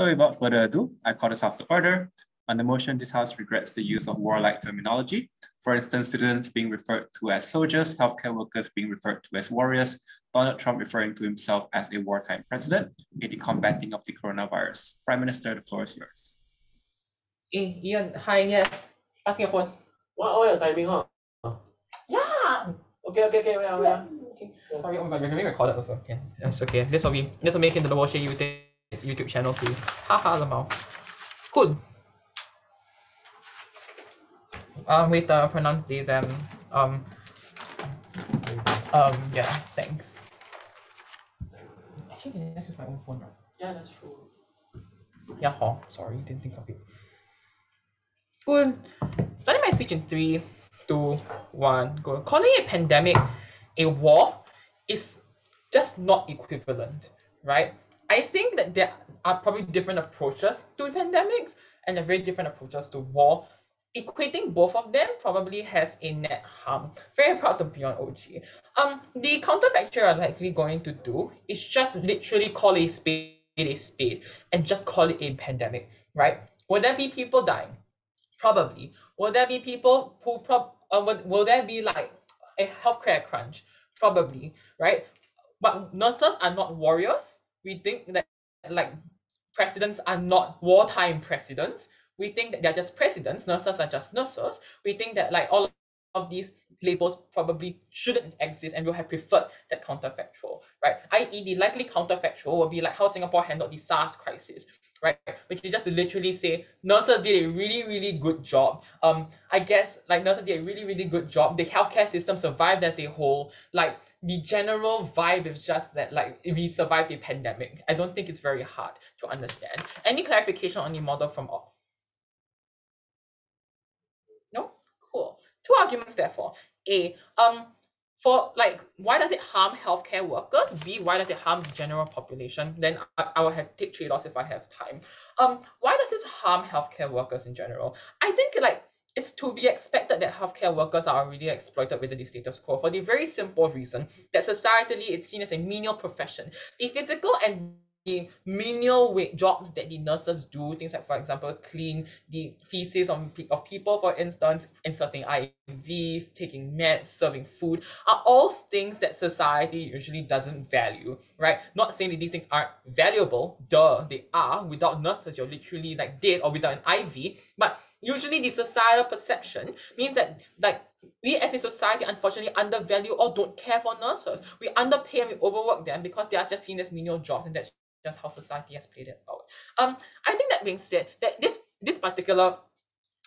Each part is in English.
So without further ado, I call this House to order. On the motion, this House regrets the use of warlike terminology. For instance, students being referred to as soldiers, healthcare workers being referred to as warriors, Donald Trump referring to himself as a wartime president in the combating of the coronavirus. Prime Minister, the floor is yours. Ian, hi, yes. Pass me your phone. What your timing, huh? Yeah. Okay, wait. Okay. Sorry, oh my god, you're being recorded also. Yeah, that's okay. This will make it into the Washer YouTube channel too. Haha, lamau. Cool. Wait, pronounce these yeah, thanks. Actually, let's use my own phone, right? Yeah, that's true. Yeah, sorry, didn't think of it. Cool. Starting my speech in 3, 2, 1, go. Calling a pandemic a war is just not equivalent, right? I think that there are probably different approaches to pandemics and a very different approaches to war. Equating both of them probably has a net harm. Very proud to be on OG. The counterfactual I'm likely going to do is just literally call a spade and just call it a pandemic, right? Will there be people dying? Probably. Will there be people who will there be like a healthcare crunch? Probably, right? But nurses are not warriors. We think that like presidents are not wartime presidents. We think that they're just presidents. Nurses are just nurses. We think that like all of these labels probably shouldn't exist and will have preferred that counterfactual, right? I.e., the likely counterfactual will be like how Singapore handled the SARS crisis, right? Which is just to literally say nurses did a really, really good job. I guess like nurses did a really, really good job. The healthcare system survived as a whole. Like the general vibe is just that like we survived a pandemic. I don't think it's very hard to understand. Any clarification on the model from all? No? Cool. Two arguments therefore. A, for like why does it harm healthcare workers? B, why does it harm the general population? Then I will have take trade-offs if I have time. Why does this harm healthcare workers in general? I think like it's to be expected that healthcare workers are already exploited within the status quo for the very simple reason that societally it's seen as a menial profession. The physical and the menial jobs that the nurses do, things like, for example, clean the feces of people, for instance, inserting IVs, taking meds, serving food, are all things that society usually doesn't value, right? Not saying that these things aren't valuable, duh, they are. Without nurses, you're literally like dead, or without an IV, but usually the societal perception means that like we as a society unfortunately undervalue or don't care for nurses. We underpay and we overwork them because they are just seen as menial jobs, and that's just how society has played it out. I think that being said, that this particular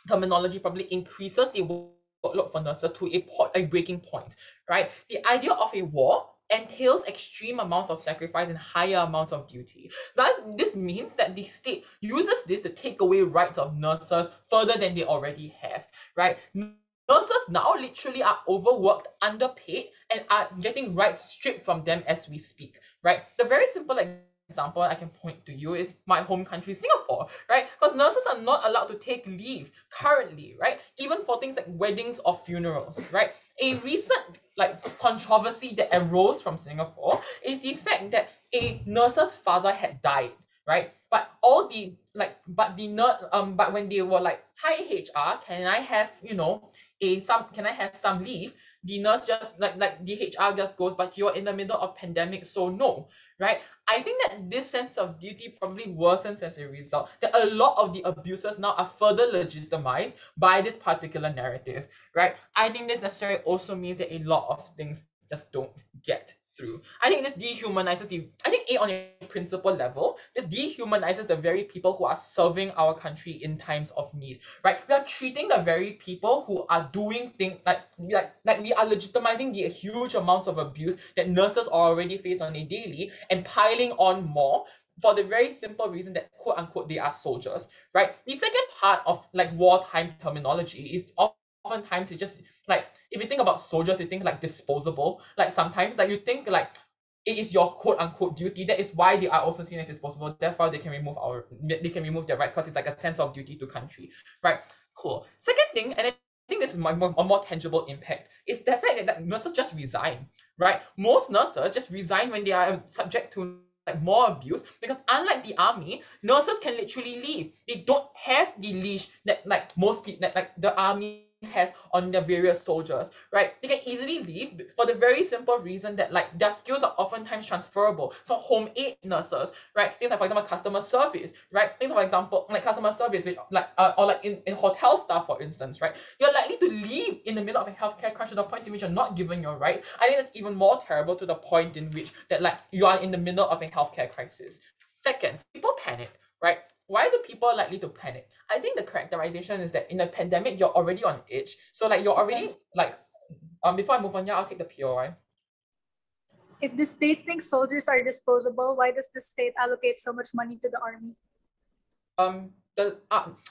terminology probably increases the workload for nurses to a breaking point, right? The idea of a war entails extreme amounts of sacrifice and higher amounts of duty. Thus, this means that the state uses this to take away rights of nurses further than they already have, right? Nurses now literally are overworked, underpaid, and are getting rights stripped from them as we speak, right? The very simple example I can point to you is my home country, Singapore, right? Because nurses are not allowed to take leave currently, right? Even for things like weddings or funerals, right? A recent like controversy that arose from Singapore is the fact that a nurse's father had died, right? But all the like, but the nurse, but when they were like, "Hi HR, can I have can I have some leave?" The nurse just like the HR just goes, "But you're in the middle of pandemic, so no," right? I think that this sense of duty probably worsens as a result, that a lot of the abuses now are further legitimized by this particular narrative, right? I think this necessarily also means that a lot of things just don't get through. I think this dehumanizes on a principle level, this dehumanizes the very people who are serving our country in times of need, right? We are treating the very people who are doing things like we are legitimizing the huge amounts of abuse that nurses already face on a daily and piling on more for the very simple reason that quote unquote they are soldiers, right? The second part of like wartime terminology is oftentimes it's just like if you think about soldiers, you think like disposable. Like sometimes like you think like it is your quote unquote duty. That is why they are also seen as disposable. Therefore, they can remove their rights because it's like a sense of duty to country, right? Cool. Second thing, and I think this is a more tangible impact, is the fact that nurses just resign, right? Most nurses just resign when they are subject to more abuse, because unlike the army, nurses can literally leave. They don't have the leash that like most people that like the army has on their various soldiers, right? They can easily leave for the very simple reason that like their skills are oftentimes transferable. So home aid nurses, right? Things like, for example, customer service, right? Things like, for example, like customer service, like or like in hotel staff, for instance, right? You're likely to leave in the middle of a healthcare crunch to the point in which you're not given your rights. I think that's even more terrible, to the point in which that like you are in the middle of a healthcare crisis. Second, people panic, right? Why do people likely to panic? I think the characterization is that in a pandemic, you're already on edge. So like you're already like before I move on, yeah, I'll take the POI. If the state thinks soldiers are disposable, why does the state allocate so much money to the army?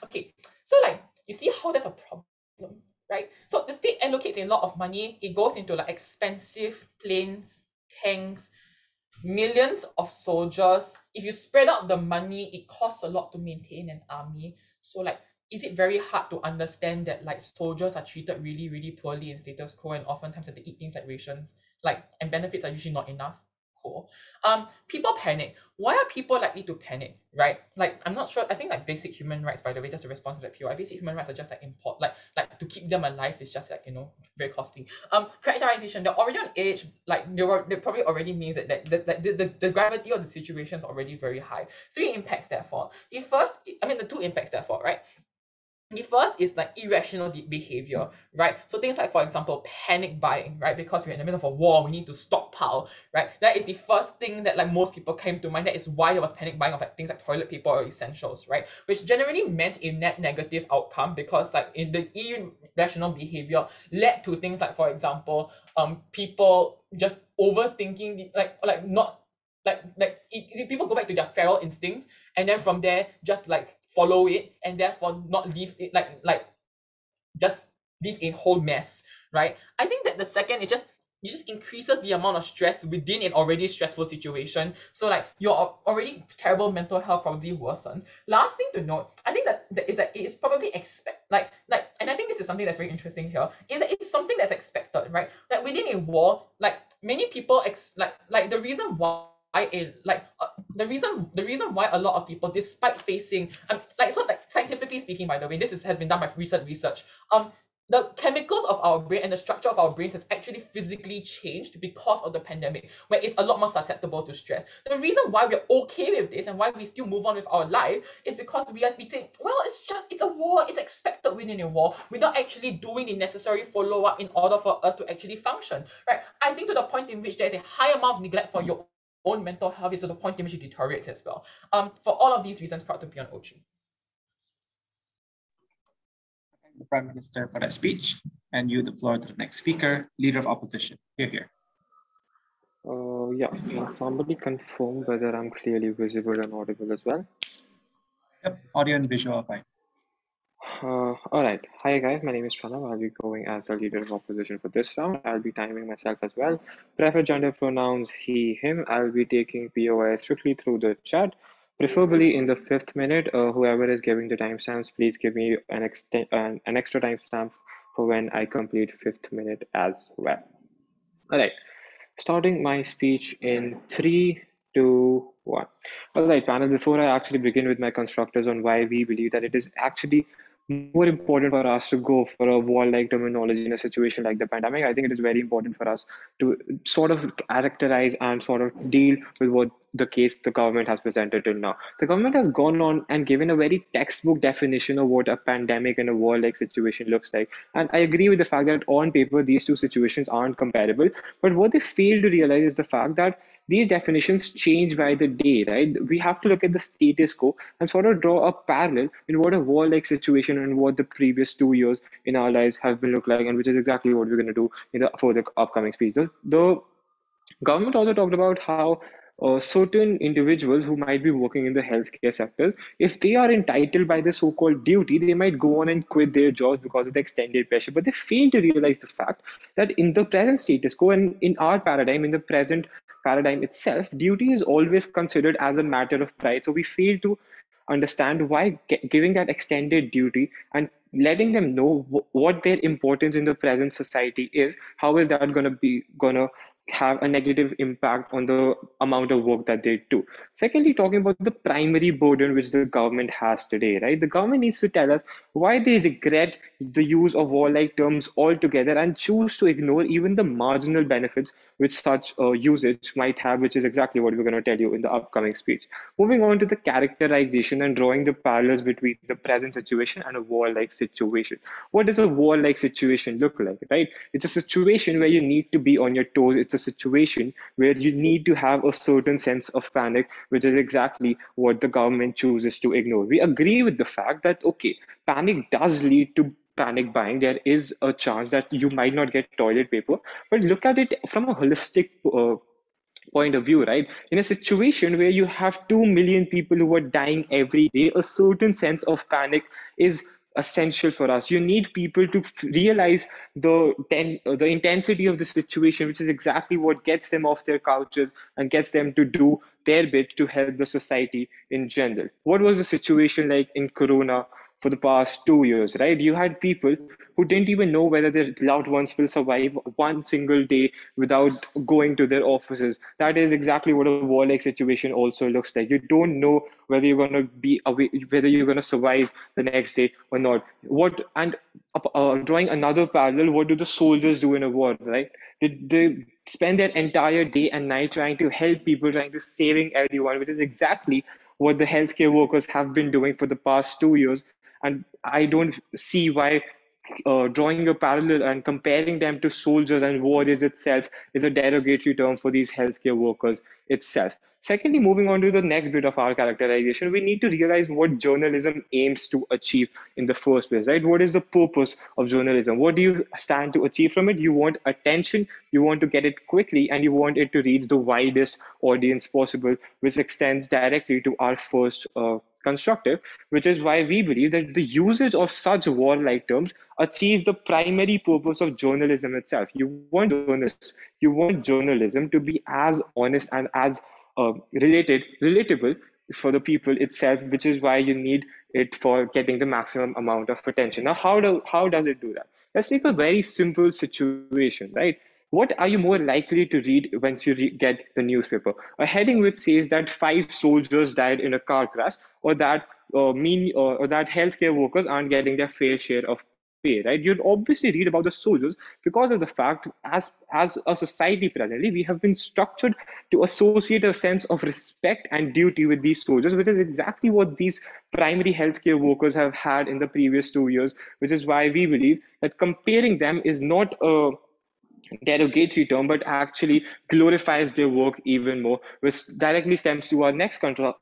Okay, so like you see how there's a problem, right? So the state allocates a lot of money. It goes into like expensive planes, tanks, millions of soldiers. If you spread out the money, it costs a lot to maintain an army. So like, is it very hard to understand that like soldiers are treated really, really poorly in status quo, and oftentimes have to eat things like rations, like, and benefits are usually not enough? Cool. People panic. Why are people likely to panic, right? Like, I'm not sure. I think like basic human rights, by the way, just a response to that POI, basic human rights are just like like to keep them alive is just like, very costly. Characterization, they're already on edge, like they probably already means that the gravity of the situation is already very high. Three impacts therefore. The two impacts therefore, right? The first is like irrational behavior, right? So things like, for example, panic buying, right? Because we're in the middle of a war, we need to stockpile, right? That is the first thing that like most people came to mind. That is why there was panic buying of like things like toilet paper or essentials, right? Which generally meant a net negative outcome, because like in the irrational behavior led to things like, for example, people just overthinking people go back to their feral instincts, and then from there just like follow it, and therefore not leave it just leave a whole mess, right? I think that the second is just it just increases the amount of stress within an already stressful situation. So like your already terrible mental health probably worsens. Last thing to note, I think that it is probably and I think this is something that's very interesting here, is that it's something that's expected, right? Like within a war, like many people the reason why the reason why a lot of people, despite facing scientifically speaking, by the way, has been done by recent research. The chemicals of our brain and the structure of our brains has actually physically changed because of the pandemic, where it's a lot more susceptible to stress. The reason why we're okay with this and why we still move on with our lives is because we think, well, it's a war, it's expected within a war, without actually doing the necessary follow-up in order for us to actually function, right? I think to the point in which there's a high amount of neglect for your own mental health is to the point in which it deteriorates as well. For all of these reasons, proud to be on OG. Thank the Prime Minister for that speech, and you the floor to the next speaker, Leader of Opposition. Here. Yeah, can somebody confirm whether I'm clearly visible and audible as well? Yep, audio and visual are fine. All right. Hi guys, my name is Pranav. I'll be going as the leader of opposition for this round. I'll be timing myself as well. Prefer gender pronouns he, him. I'll be taking POI strictly through the chat, preferably in the 5th minute. Whoever is giving the timestamps, please give me an extra timestamp for when I complete 5th minute as well. All right. Starting my speech in 3, 2, 1. All right, panel, before I actually begin with my constructors on why we believe that it is actually more important for us to go for a war-like terminology in a situation like the pandemic, I think it is very important for us to sort of characterize and sort of deal with what the case the government has presented till now. The government has gone on and given a very textbook definition of what a pandemic and a war-like situation looks like. And I agree with the fact that on paper, these two situations aren't comparable. But what they fail to realize is the fact that these definitions change by the day, right? We have to look at the status quo and sort of draw a parallel in what a war-like situation and what the previous 2 years in our lives have been look like, and which is exactly what we're going to do for the upcoming speech. The government also talked about how certain individuals who might be working in the healthcare sector, if they are entitled by the so-called duty, they might go on and quit their jobs because of the extended pressure. But they fail to realize the fact that in the present status quo and in our paradigm, in the present paradigm itself, duty is always considered as a matter of pride. So we fail to understand why giving that extended duty and letting them know what their importance in the present society is, how is that going to have a negative impact on the amount of work that they do. Secondly, talking about the primary burden which the government has today, right? The government needs to tell us why they regret the use of warlike terms altogether and choose to ignore even the marginal benefits which such usage might have, which is exactly what we're going to tell you in the upcoming speech. Moving on to the characterization and drawing the parallels between the present situation and a warlike situation. What does a warlike situation look like, right? It's a situation where you need to be on your toes. It's a situation where you need to have a certain sense of panic, which is exactly what the government chooses to ignore. We agree with the fact that, okay, panic does lead to panic buying. There is a chance that you might not get toilet paper, but look at it from a holistic point of view, right? In a situation where you have 2 million people who are dying every day, a certain sense of panic is essential for us. You need people to realize the intensity of the situation, which is exactly what gets them off their couches and gets them to do their bit to help the society in general. What was the situation like in Corona for the past 2 years, right? You had people who didn't even know whether their loved ones will survive one single day without going to their offices. That is exactly what a war-like situation also looks like. You don't know whether you're going to be away, whether you're going to survive the next day or not. Drawing another parallel, what do the soldiers do in a war, right? They spend their entire day and night trying to help people, trying to saving everyone, which is exactly what the healthcare workers have been doing for the past 2 years. And I don't see why drawing a parallel and comparing them to soldiers and warriors itself is a derogatory term for these healthcare workers itself. Secondly, moving on to the next bit of our characterization, we need to realize what journalism aims to achieve in the first place, right? What is the purpose of journalism? What do you stand to achieve from it? You want attention, you want to get it quickly, and you want it to reach the widest audience possible, which extends directly to our first constructive, which is why we believe that the usage of such warlike terms achieves the primary purpose of journalism itself. You want journalism to be as honest and as relatable for the people itself, which is why you need it for getting the maximum amount of attention. Now, how does it do that? Let's take a very simple situation, right? What are you more likely to read once you get the newspaper? A heading which says that 5 soldiers died in a car crash, or that or that healthcare workers aren't getting their fair share of pay, right? You'd obviously read about the soldiers because of the fact, as a society presently, we have been structured to associate a sense of respect and duty with these soldiers, which is exactly what these primary healthcare workers have had in the previous 2 years, which is why we believe that comparing them is not a derogatory term, but actually glorifies their work even more, which directly stems to our next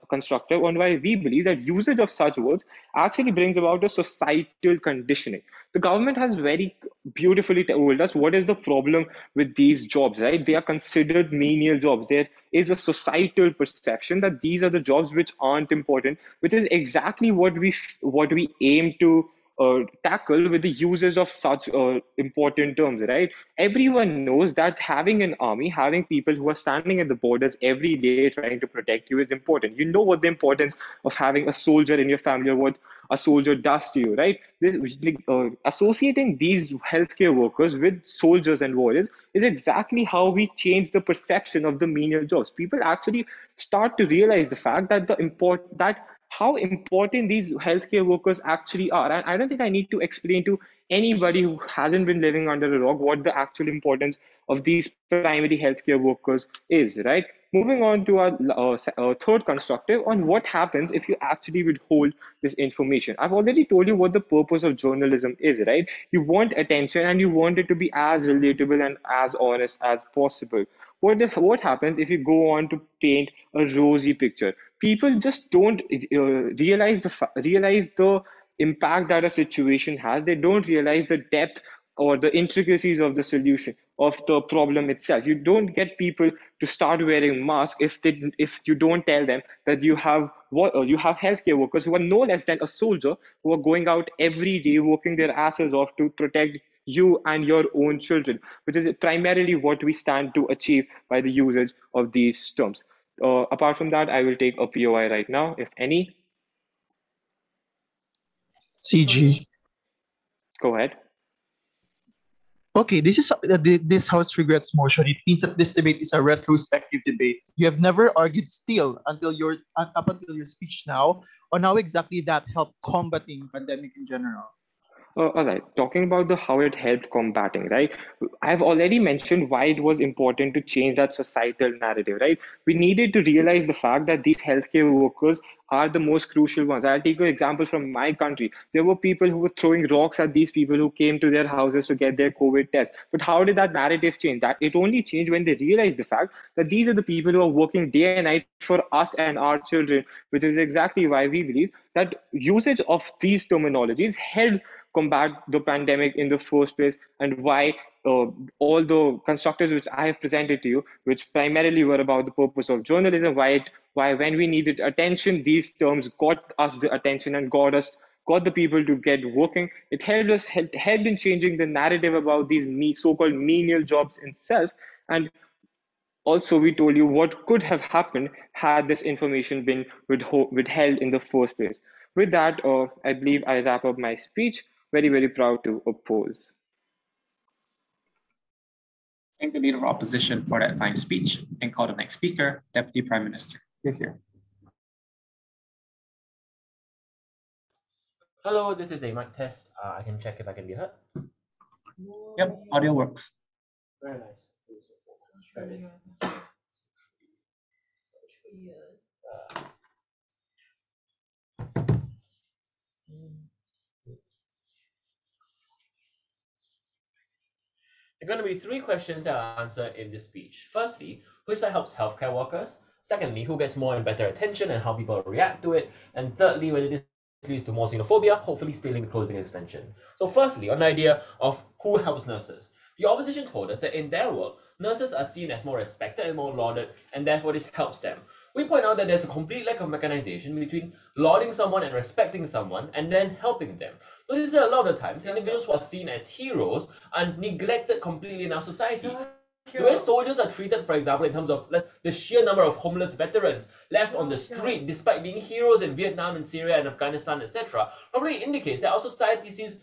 constructive on why we believe that usage of such words actually brings about a societal conditioning. The government has very beautifully told us what is the problem with these jobs, right? They are considered menial jobs. There is a societal perception that these are the jobs which aren't important, which is exactly what we aim to tackle with the uses of such important terms, right? Everyone knows that having an army, having people who are standing at the borders every day trying to protect you is important. You know what the importance of having a soldier in your family or what a soldier does to you, right? Associating these healthcare workers with soldiers and warriors is exactly how we change the perception of the menial jobs. People actually start to realize the fact that how important these healthcare workers actually are. And I don't think I need to explain to anybody who hasn't been living under a rock what the actual importance of these primary healthcare workers is, right? Moving on to our third constructive on what happens if you actually withhold this information. I've already told you what the purpose of journalism is, right? You want attention and you want it to be as relatable and as honest as possible. What happens if you go on to paint a rosy picture? People just don't realize the impact that a situation has. They don't realize the depth or the intricacies of the solution of the problem itself. You don't get people to start wearing masks if you don't tell them that you have healthcare workers who are no less than a soldier, who are going out every day working their asses off to protect you and your own children, which is primarily what we stand to achieve by the usage of these terms. Apart from that, I will take a POI right now, if any. CG. Go ahead. Okay, this House regrets motion. It means that this debate is a retrospective debate. You have never argued still up until your speech now on how exactly that helped combating pandemic in general. All right, talking about the how it helped combating, right? I've already mentioned why it was important to change that societal narrative, right? We needed to realize the fact that these healthcare workers are the most crucial ones. I'll take an example from my country. There were people who were throwing rocks at these people who came to their houses to get their COVID test. But how did that narrative change? That it only changed when they realized the fact that these are the people who are working day and night for us and our children, which is exactly why we believe that usage of these terminologies helped combat the pandemic in the first place, and why all the constructors which I have presented to you, which primarily were about the purpose of journalism, why when we needed attention, these terms got us the attention and got the people to get working. It helped in changing the narrative about these so-called menial jobs itself. And also, we told you what could have happened had this information been withheld in the first place. With that, I believe I wrap up my speech. Very, very proud to oppose. Thank the Leader of Opposition for that fine speech and call the next speaker, Deputy Prime Minister. You're here. Hello, this is a mic test. I can check if I can be heard. Yep, audio works. Very nice. There it is. There are going to be three questions that I'll answer in this speech. Firstly, which side helps healthcare workers? Secondly, who gets more and better attention and how people react to it? And thirdly, whether this leads to more xenophobia, hopefully stealing the closing extension. So firstly, on the idea of who helps nurses. The opposition told us that in their world, nurses are seen as more respected and more lauded, and therefore this helps them. We point out that there's a complete lack of mechanization between lauding someone and respecting someone and then helping them. Notice that a lot of the times, individuals who are seen as heroes are neglected completely in our society. The way soldiers are treated, for example, in terms of the sheer number of homeless veterans left on the street despite being heroes in Vietnam and Syria and Afghanistan, etc., probably indicates that our society sees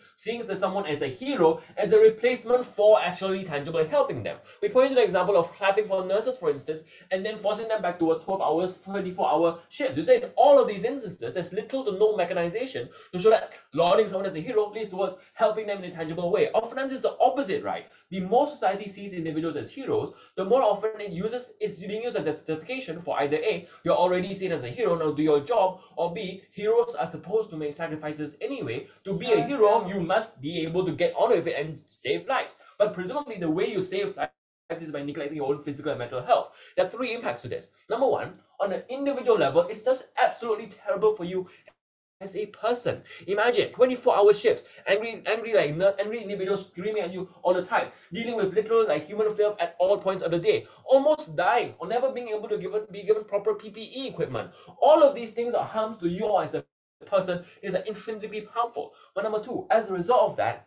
someone as a hero as a replacement for actually tangibly helping them. We point to the example of clapping for nurses, for instance, and then forcing them back towards 12 hours, 24-hour shifts. You say in all of these instances, there's little to no mechanization to show that lauding someone as a hero leads towards helping them in a tangible way. Oftentimes it's the opposite, right? The more society sees individuals as heroes, the more often it's being used as a justification for either A, you're already seen as a hero, now do your job, or B, heroes are supposed to make sacrifices anyway. To be a hero, you must be able to get on with it and save lives. But presumably the way you save lives is by neglecting your own physical and mental health. There are three impacts to this. Number one, on an individual level, it's just absolutely terrible for you as a person. Imagine 24-hour shifts, angry individuals screaming at you all the time, dealing with literal human filth at all points of the day, almost dying or never being able to be given proper PPE equipment. All of these things are harms to you as a person, is intrinsically harmful. But number two, as a result of that,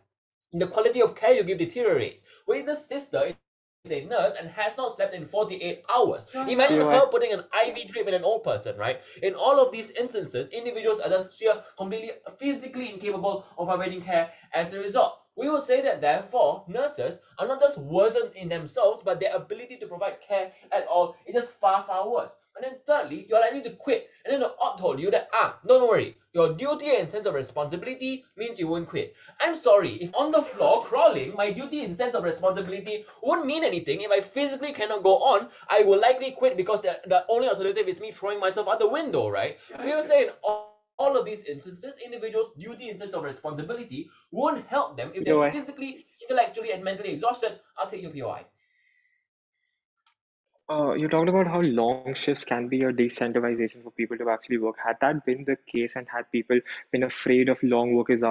the quality of care you give deteriorates. When the sister is a nurse and has not slept in 48 hours. Imagine her putting an IV drip in an old person, right? In all of these instances, individuals are just completely physically incapable of providing care as a result. We will say that therefore, nurses are not just worsened in themselves, but their ability to provide care at all is just far, far worse. And then thirdly, you're likely to quit. And then the op told you that, don't worry, your duty and sense of responsibility means you won't quit. I'm sorry, if on the floor crawling, my duty and sense of responsibility won't mean anything. If I physically cannot go on, I will likely quit because the only alternative is me throwing myself out the window, right? We will say in all of these instances, individuals' duty and sense of responsibility won't help them if they're physically, intellectually, and mentally exhausted. I'll take your POI. You talked about how long shifts can be a decentralization for people to actually work. Had that been the case and had people been afraid of long working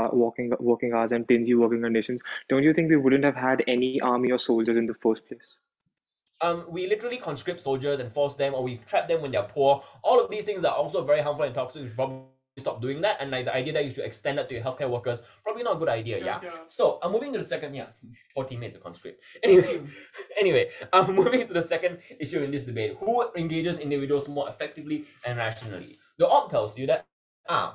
hours and dingy working conditions, don't you think we wouldn't have had any army or soldiers in the first place? We literally conscript soldiers and force them, or we trap them when they're poor. All of these things are also very harmful and toxic. We should probably stop doing that. And the idea that you should extend that to your healthcare workers, probably not a good idea. Yeah. So I'm moving to the second. 14 minutes of conscript. Anyway, I'm moving to the second issue in this debate: who engages individuals more effectively and rationally? The op tells you that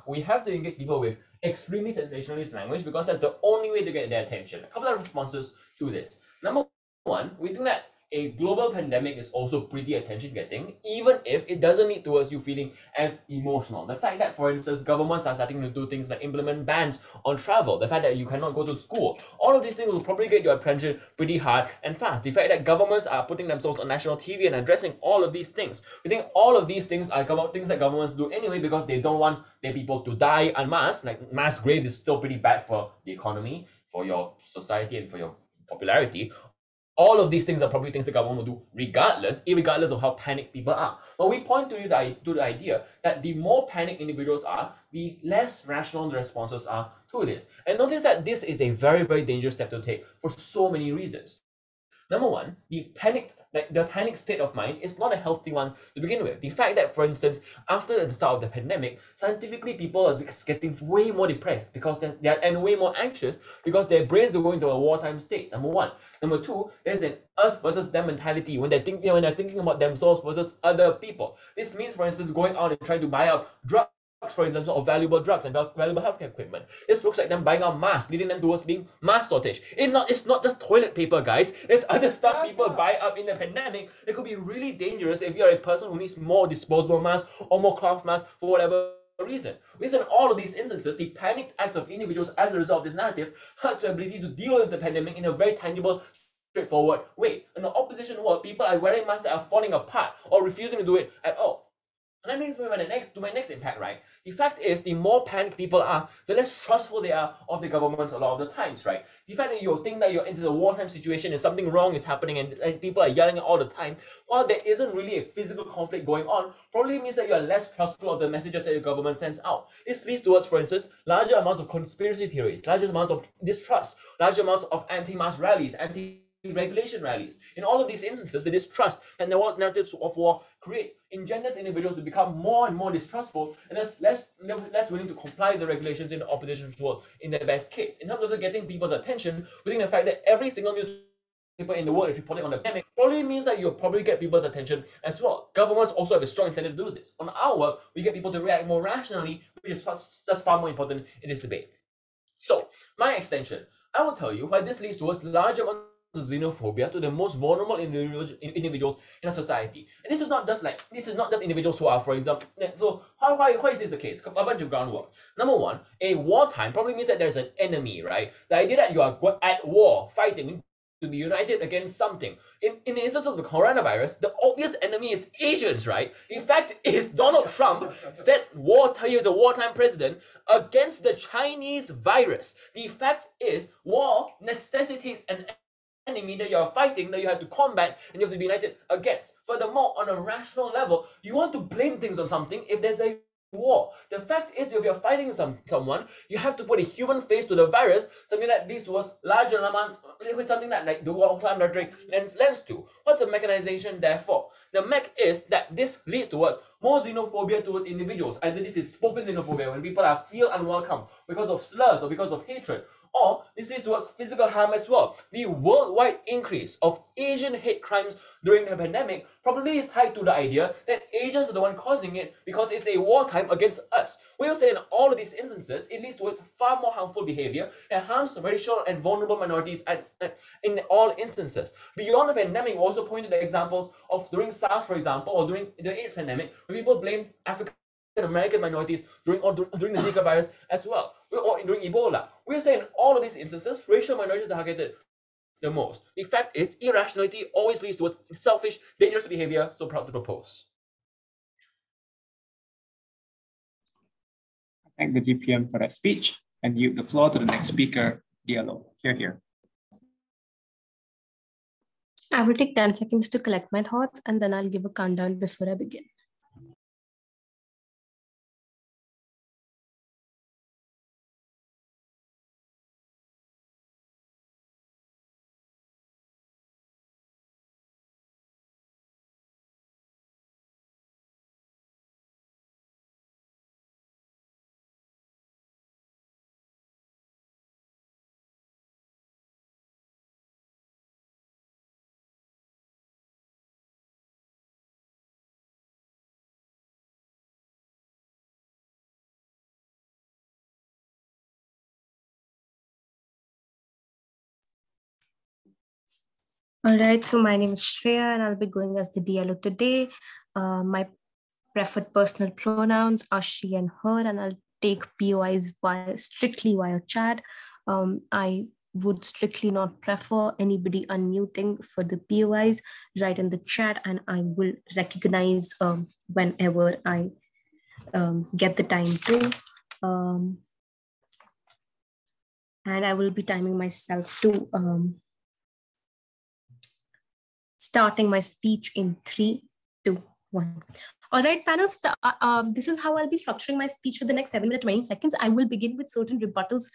we have to engage people with extremely sensationalist language because that's the only way to get their attention. A couple of responses to this. Number one, we think that a global pandemic is also pretty attention getting, even if it doesn't lead towards you feeling as emotional. The fact that, for instance, governments are starting to do things like implement bans on travel, the fact that you cannot go to school, all of these things will probably get your attention pretty hard and fast. The fact that governments are putting themselves on national TV and addressing all of these things. We think all of these things are things that governments do anyway because they don't want their people to die en masse. Like mass graves is still pretty bad for the economy, for your society, and for your popularity. All of these things are probably things the government will do regardless, irregardless of how panicked people are. But we point to the idea that the more panicked individuals are, the less rational the responses are to this. And notice that this is a very, very dangerous step to take for so many reasons. Number one, the panic state of mind is not a healthy one to begin with. The fact that, for instance, after the start of the pandemic, scientifically people are getting way more depressed because and way more anxious because their brains are going into a wartime state. Number one. Number two, there's an us versus them mentality when they're thinking about themselves versus other people. This means, for instance, going out and trying to buy out drugs, for instance, of valuable drugs and valuable healthcare equipment. This looks like them buying out masks, leading them towards being mask shortage. It's not just toilet paper, guys. There's other stuff people buy up in the pandemic that could be really dangerous if you're a person who needs more disposable masks or more cloth masks for whatever reason. In all of these instances, the panicked act of individuals as a result of this narrative hurts your ability to deal with the pandemic in a very tangible, straightforward way. In the opposition world, people are wearing masks that are falling apart or refusing to do it at all. And that brings me to my next impact, right? The fact is, the more panicked people are, the less trustful they are of the government a lot of the times, right? The fact that you think that you're into a wartime situation and something wrong is happening and people are yelling all the time, while there isn't really a physical conflict going on, probably means that you're less trustful of the messages that your government sends out. This leads towards, for instance, larger amounts of conspiracy theories, larger amounts of distrust, larger amounts of anti-mask rallies, regulation rallies. In all of these instances, the distrust and the narratives of war engenders individuals to become more and more distrustful and thus less willing to comply with the regulations in the opposition's world in their best case. In terms of getting people's attention, we think the fact that every single newspaper in the world is reporting on the pandemic probably means that you'll probably get people's attention as well. Governments also have a strong incentive to do this. On our work, we get people to react more rationally, which is just far more important in this debate. So, my extension, I will tell you why this leads towards large amounts of xenophobia to the most vulnerable individuals in a society. And this is not just individuals who are, for example, so why is this the case? A bunch of groundwork. Number one, a wartime probably means that there's an enemy, right? The idea that you are at war, fighting to be united against something. In the instance of the coronavirus, the obvious enemy is Asians, right? The fact is Donald Trump said he was a wartime president against the Chinese virus. The fact is war necessitates an enemy that you're fighting, that you have to combat, and you have to be united against. Furthermore, on a rational level, you want to blame things on something if there's a war. The fact is, if you're fighting someone, you have to put a human face to the virus, something that leads to a larger amount, something that like the war climate rhetoric lends to. What's the mechanization therefore? The mech is that this leads towards more xenophobia towards individuals. Either this is spoken xenophobia, when people feel unwelcome because of slurs or because of hatred, or this leads towards physical harm as well. The worldwide increase of Asian hate crimes during the pandemic probably is tied to the idea that Asians are the one causing it because it's a wartime against us. We will say in all of these instances, it leads towards far more harmful behavior that harms racial and vulnerable minorities in all instances. Beyond the pandemic, we also pointed to examples of during SARS, for example, or during the AIDS pandemic, where people blamed African American minorities during the Zika virus as well, or during Ebola. We're saying in all of these instances, racial minorities are targeted the most. The fact is, irrationality always leads towards selfish, dangerous behavior, so proud to propose. Thank the GPM for that speech and yield the floor to the next speaker, Diallo. Here. I will take 10 seconds to collect my thoughts and then I'll give a countdown before I begin. All right, so my name is Shreya and I'll be going as the DLO today. My preferred personal pronouns are she and her, and I'll take POIs strictly via chat. I would strictly not prefer anybody unmuting for the POIs right in the chat, and I will recognize whenever I get the time to. And I will be timing myself to starting my speech in 3, 2, 1. All right, panel, this is how I'll be structuring my speech for the next 7 minutes, 20 seconds. I will begin with certain rebuttals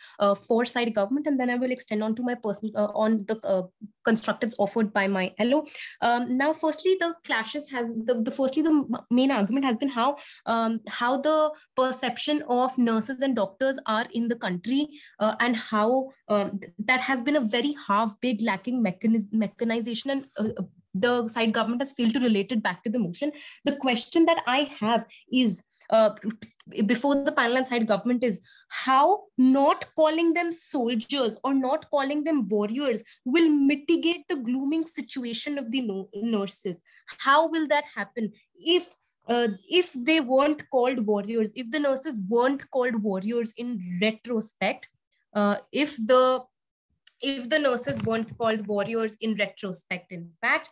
for side government, and then I will extend on to my personal, on the constructives offered by my LO. Now, firstly, the clashes the main argument has been how the perception of nurses and doctors are in the country, and how that has been a very half-baked lacking mechanization, and the side government has failed to relate it back to the motion. The question that I have is, before the panel and side government, is how not calling them soldiers or not calling them warriors will mitigate the glooming situation of the nurses. How will that happen if they weren't called warriors, if the nurses weren't called warriors in retrospect, if the nurses weren't called warriors in retrospect, in fact,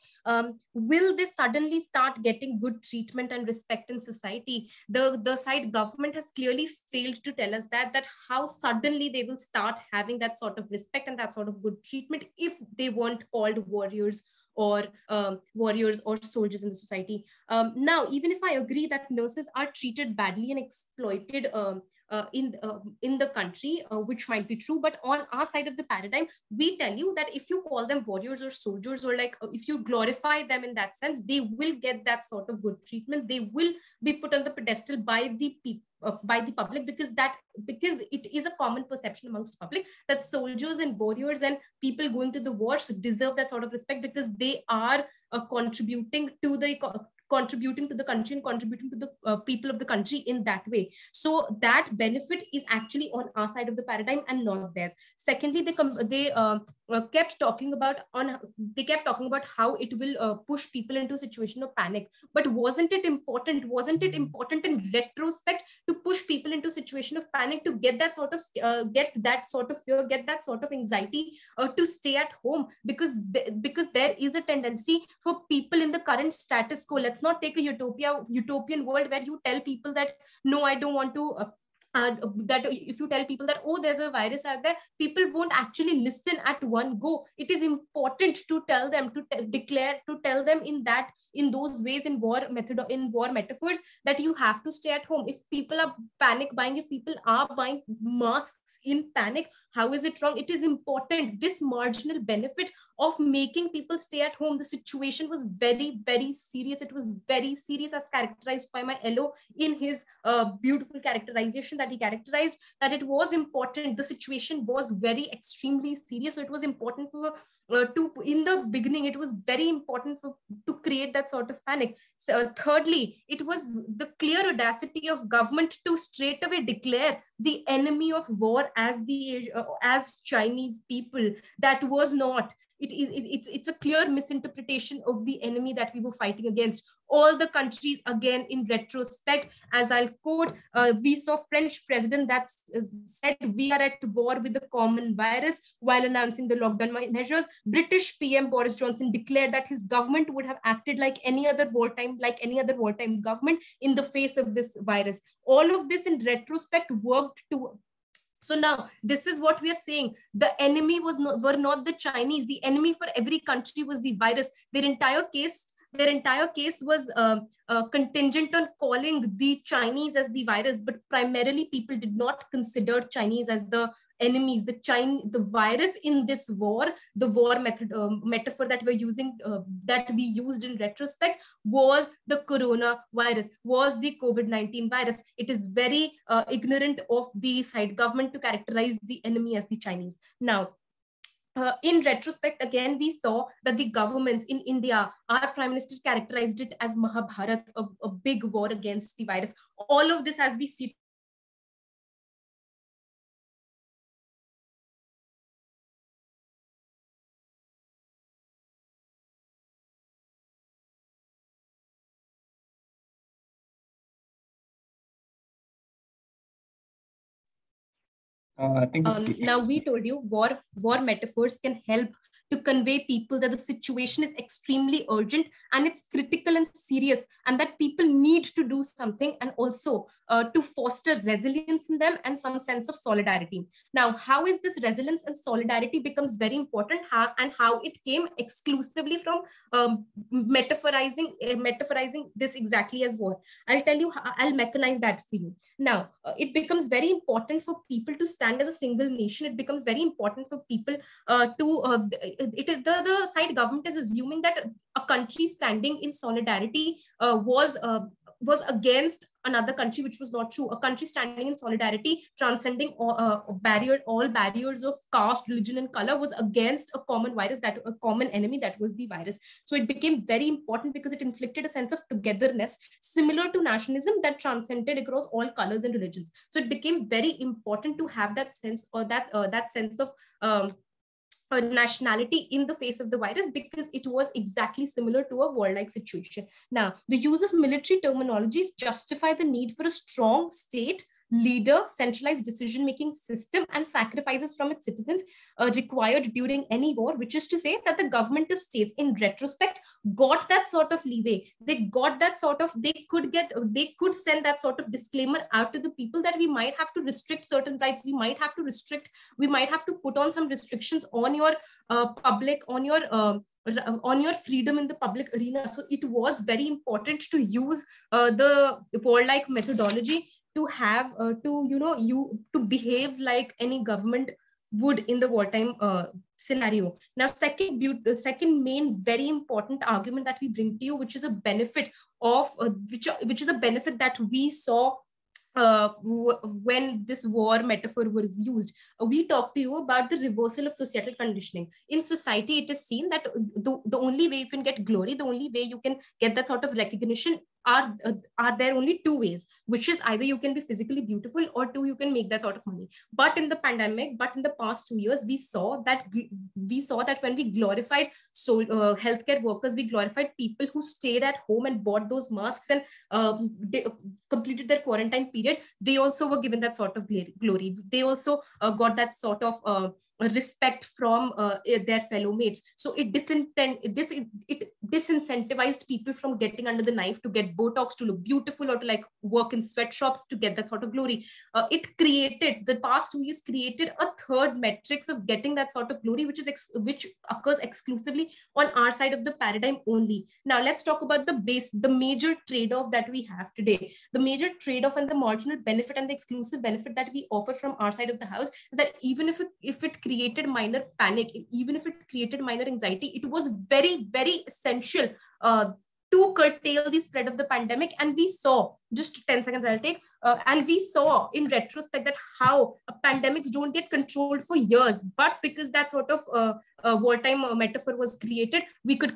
will they suddenly start getting good treatment and respect in society? The side government has clearly failed to tell us that how suddenly they will start having that sort of respect and that sort of good treatment if they weren't called warriors or soldiers in the society. Now, even if I agree that nurses are treated badly and exploited in the country, which might be true, but on our side of the paradigm, we tell you that if you call them warriors or soldiers, or like if you glorify them in that sense, they will get that sort of good treatment. They will be put on the pedestal by the people, by the public, because it is a common perception amongst public that soldiers and warriors and people going to the wars deserve that sort of respect because they are contributing to the country and contributing to the people of the country in that way. So that benefit is actually on our side of the paradigm and not theirs. Secondly, they kept talking about how it will push people into a situation of panic. But wasn't it important in retrospect to push people into a situation of panic, to get that sort of fear, get that sort of anxiety, to stay at home? Because there is a tendency for people in the current status quo. Let's not take a utopian world where you tell people that no, I don't want to that if you tell people that, oh, there's a virus out there, people won't actually listen at one go. It is important to tell them, to tell them in those ways, in war metaphors, that you have to stay at home. If people are panic buying, if people are buying masks in panic, how is it wrong? It is important. This marginal benefit of making people stay at home, the situation was very, very serious. It was very serious, as characterized by my LO in his beautiful characterization that he characterized, that it was important. The situation was very extremely serious. So it was important for in the beginning, it was very important to create that sort of panic. So, thirdly, it was the clear audacity of government to straight away declare the enemy of war as Chinese people. That was not. It's a clear misinterpretation of the enemy that we were fighting against. All the countries, again, in retrospect, as I'll quote, we saw French president that said we are at war with the common virus while announcing the lockdown measures. British PM Boris Johnson declared that his government would have acted like any other wartime government in the face of this virus. All of this in retrospect worked to. So now this is what we are saying. The enemy were not the Chinese. The enemy for every country was the virus. Their entire case was contingent on calling the Chinese as the virus, but primarily people did not consider Chinese as the enemies. The virus in this war, the war metaphor that we're using, that we used in retrospect, was the coronavirus, was the COVID-19 virus. It is very ignorant of the side government to characterize the enemy as the Chinese. Now, in retrospect, again, we saw that the governments in India, our Prime Minister characterized it as Mahabharat, a big war against the virus. All of this, as we see I think it's Now we told you war metaphors can help to convey people that the situation is extremely urgent and it's critical and serious, and that people need to do something, and also to foster resilience in them and some sense of solidarity. Now, how is this resilience and solidarity becomes very important, how it came exclusively from metaphorizing this exactly as war. I'll tell you, I'll mechanize that for you. Now, it becomes very important for people to stand as a single nation. It becomes very important for people it is the side government is assuming that a country standing in solidarity was against another country, which was not true. A country standing in solidarity, transcending all barriers of caste, religion, and color, was against a common virus, that a common enemy, that was the virus. So it became very important because it inflicted a sense of togetherness similar to nationalism that transcended across all colors and religions. So it became very important to have that sense, or that sense of nationality in the face of the virus, because it was exactly similar to a warlike situation. Now, the use of military terminologies justify the need for a strong state leader, centralized decision-making system, and sacrifices from its citizens required during any war, which is to say that the government of states in retrospect got that sort of leeway. They got that sort of, they could send that sort of disclaimer out to the people that we might have to restrict certain rights, we might have to put on some restrictions on your on your freedom in the public arena. So it was very important to use the warlike methodology to have to behave like any government would in the wartime scenario. Now, second main very important argument that we bring to you, which is a benefit of which is a benefit that we saw when this war metaphor was used. We talked to you about the reversal of societal conditioning. In society, it is seen that the only way you can get glory, the only way you can get that sort of recognition are there only two ways, which is either you can be physically beautiful, or two, you can make that sort of money. But in the past 2 years, we saw that when we glorified healthcare workers, we glorified people who stayed at home and bought those masks and they completed their quarantine period. They also were given that sort of glory. They also got that sort of respect from their fellow mates. So it disincentivized people from getting under the knife to get Botox, to look beautiful, or to like work in sweatshops to get that sort of glory. The past 2 years created a third metrics of getting that sort of glory, which occurs exclusively on our side of the paradigm only. Now let's talk about the major trade-off that we have today. The major trade-off and the marginal benefit and the exclusive benefit that we offer from our side of the house is that even if it created minor panic, even if it created minor anxiety, it was very, very essential to curtail the spread of the pandemic. And we saw, just 10 seconds I'll take, and we saw in retrospect that how pandemics don't get controlled for years, but because that sort of wartime metaphor was created, we could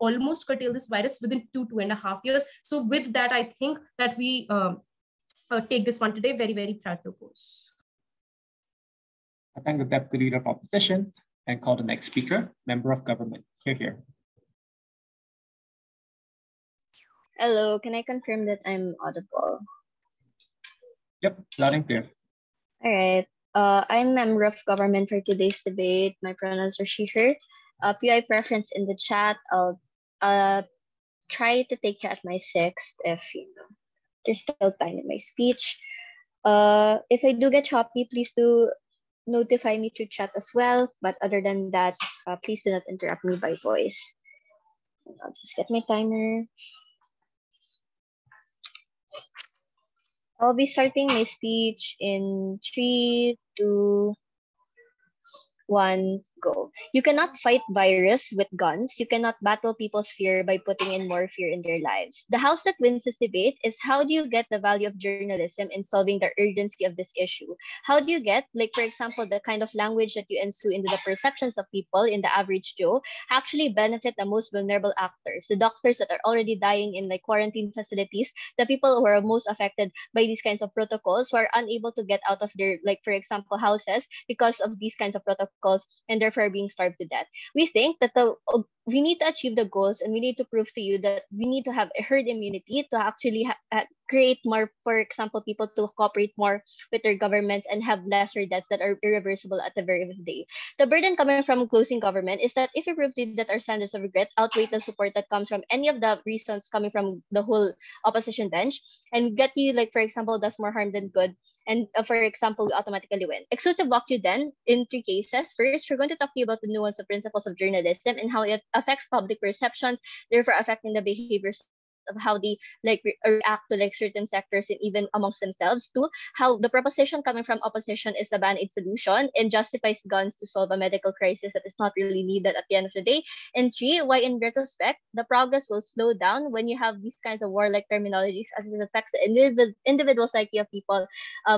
almost curtail this virus within 2.5 years. So with that, I think that we take this one today. Very, very proud to post. I thank the Deputy Leader of Opposition and call the next speaker, Member of Government. Here. Hello, can I confirm that I'm audible? Yep, loud and clear. All right. I'm member of government for today's debate. My pronouns are she, her. PI preference in the chat. I'll try to take chat my sixth if there's still time in my speech. If I do get choppy, please do notify me through chat as well. But other than that, please do not interrupt me by voice. I'll just get my timer. I'll be starting my speech in 3, 2, 1, go. You cannot fight virus with guns. You cannot battle people's fear by putting in more fear in their lives. The house that wins this debate is how do you get the value of journalism in solving the urgency of this issue? How do you get, like, for example, the kind of language that you ensue into the perceptions of people in the average Joe actually benefit the most vulnerable actors, the doctors that are already dying in like quarantine facilities, the people who are most affected by these kinds of protocols, who are unable to get out of their, like, for example, houses because of these kinds of protocols, and their therefore are being starved to death. We think that we need to achieve the goals, and we need to prove to you that we need to have a herd immunity to actually create more, for example, people to cooperate more with their governments and have lesser deaths that are irreversible at the very end of the day. The burden coming from closing government is that if we prove to you that our standards of regret outweigh the support that comes from any of the reasons coming from the whole opposition bench, and get you, like, for example, does more harm than good, and for example, we automatically win. Exclusive walkthrough then, in 3 cases. First, we're going to talk to you about the nuance of principles of journalism and how it affects public perceptions, therefore affecting the behaviors of how they react to like certain sectors and even amongst themselves. Two, how the proposition coming from opposition is a band-aid solution and justifies guns to solve a medical crisis that is not really needed at the end of the day. And three, why in retrospect the progress will slow down when you have these kinds of warlike terminologies, as it affects the individual psyche of people.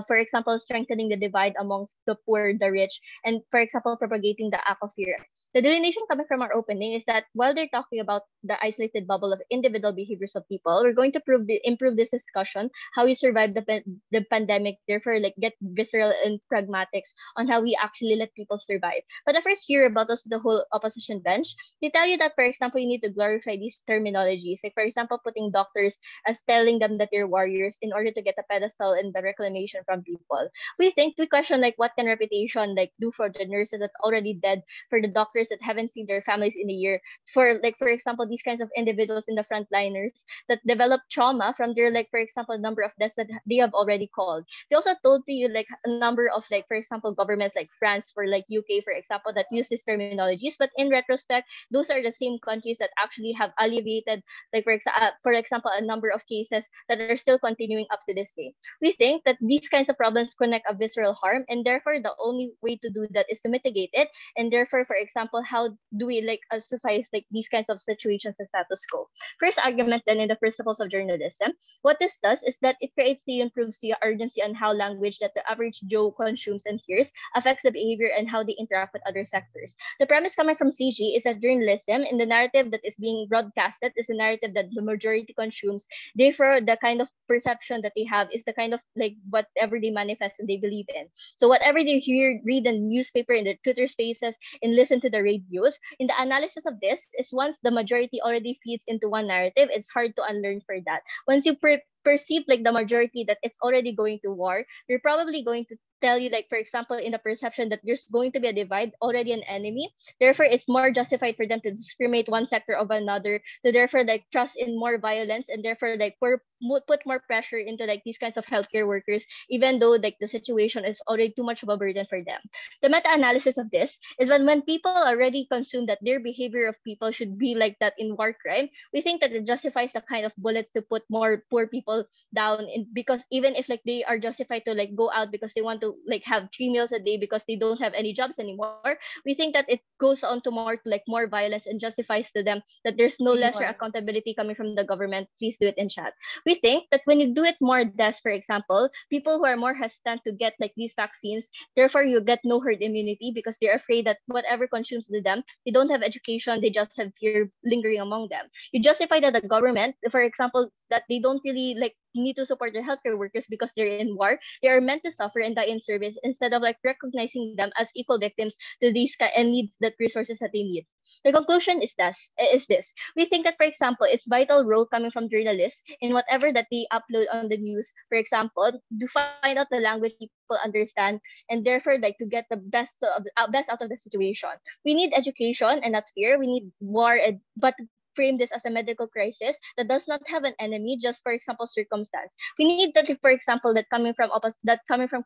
For example, strengthening the divide amongst the poor, the rich, and for example, propagating the act of fear. The delineation coming from our opening is that while they're talking about the isolated bubble of individual behaviors of people, we're going to improve this discussion, how we survive the pandemic, therefore like get visceral and pragmatics on how we actually let people survive. But the first few rebuttals to the whole opposition bench, they tell you that, for example, you need to glorify these terminologies. Like, for example, putting doctors as telling them that they're warriors in order to get a pedestal and the reclamation from people. We question like what can reputation like do for the nurses that already dead, for the doctors that haven't seen their families in a year, for like, for example, these kinds of individuals in the frontliners that develop trauma from their, like, for example, number of deaths that they have already called. They also told to you like a number of, like, for example, governments like France, for like UK, for example, that use these terminologies, but in retrospect, those are the same countries that actually have alleviated, like, for example, a number of cases that are still continuing up to this day. We think that these kinds of problems connect a visceral harm, and therefore the only way to do that is to mitigate it. And therefore, for example, how do we like suffice like these kinds of situations as status quo? First argument then in the principles of journalism, what this does is that it creates the improves the urgency on how language that the average Joe consumes and hears affects the behavior and how they interact with other sectors. The premise coming from CG is that journalism in the narrative that is being broadcasted is a narrative that the majority consumes. Therefore, the kind of perception that they have is the kind of like whatever they manifest and they believe in. So whatever they hear, read in newspaper, in the Twitter spaces, and listen to the radios, in the analysis of this is once the majority already feeds into one narrative, it's hard to unlearn for that. Once you perceive like the majority that it's already going to war, you're probably going to tell you, like, for example, in the perception that there's going to be a divide, already an enemy. Therefore, it's more justified for them to discriminate one sector of another, to therefore like trust in more violence, and therefore like put more pressure into like these kinds of healthcare workers, even though like the situation is already too much of a burden for them. The meta-analysis of this is when people already consume that their behavior of people should be like that in war crime, we think that it justifies the kind of bullets to put more poor people down in, because even if like they are justified to like go out because they want to like have 3 meals a day because they don't have any jobs anymore, we think that it goes on to more to like more violence and justifies to them that there's no lesser accountability coming from the government. Please do it in chat. We think that when you do it more deaths, for example, people who are more hesitant to get like these vaccines, therefore you get no herd immunity because they're afraid that whatever consumes to them, they don't have education, they just have fear lingering among them. You justify that the government, for example, that they don't really like need to support their healthcare workers because they're in war. They are meant to suffer and die in service instead of like recognizing them as equal victims to these and needs that resources that they need. The conclusion is this. We think that, for example, it's vital role coming from journalists in whatever that they upload on the news, for example, to find out the language people understand, and therefore like to get the best out of the situation. We need education and not fear. We need war, but frame this as a medical crisis that does not have an enemy, just for example circumstance. We need that, for example, that coming from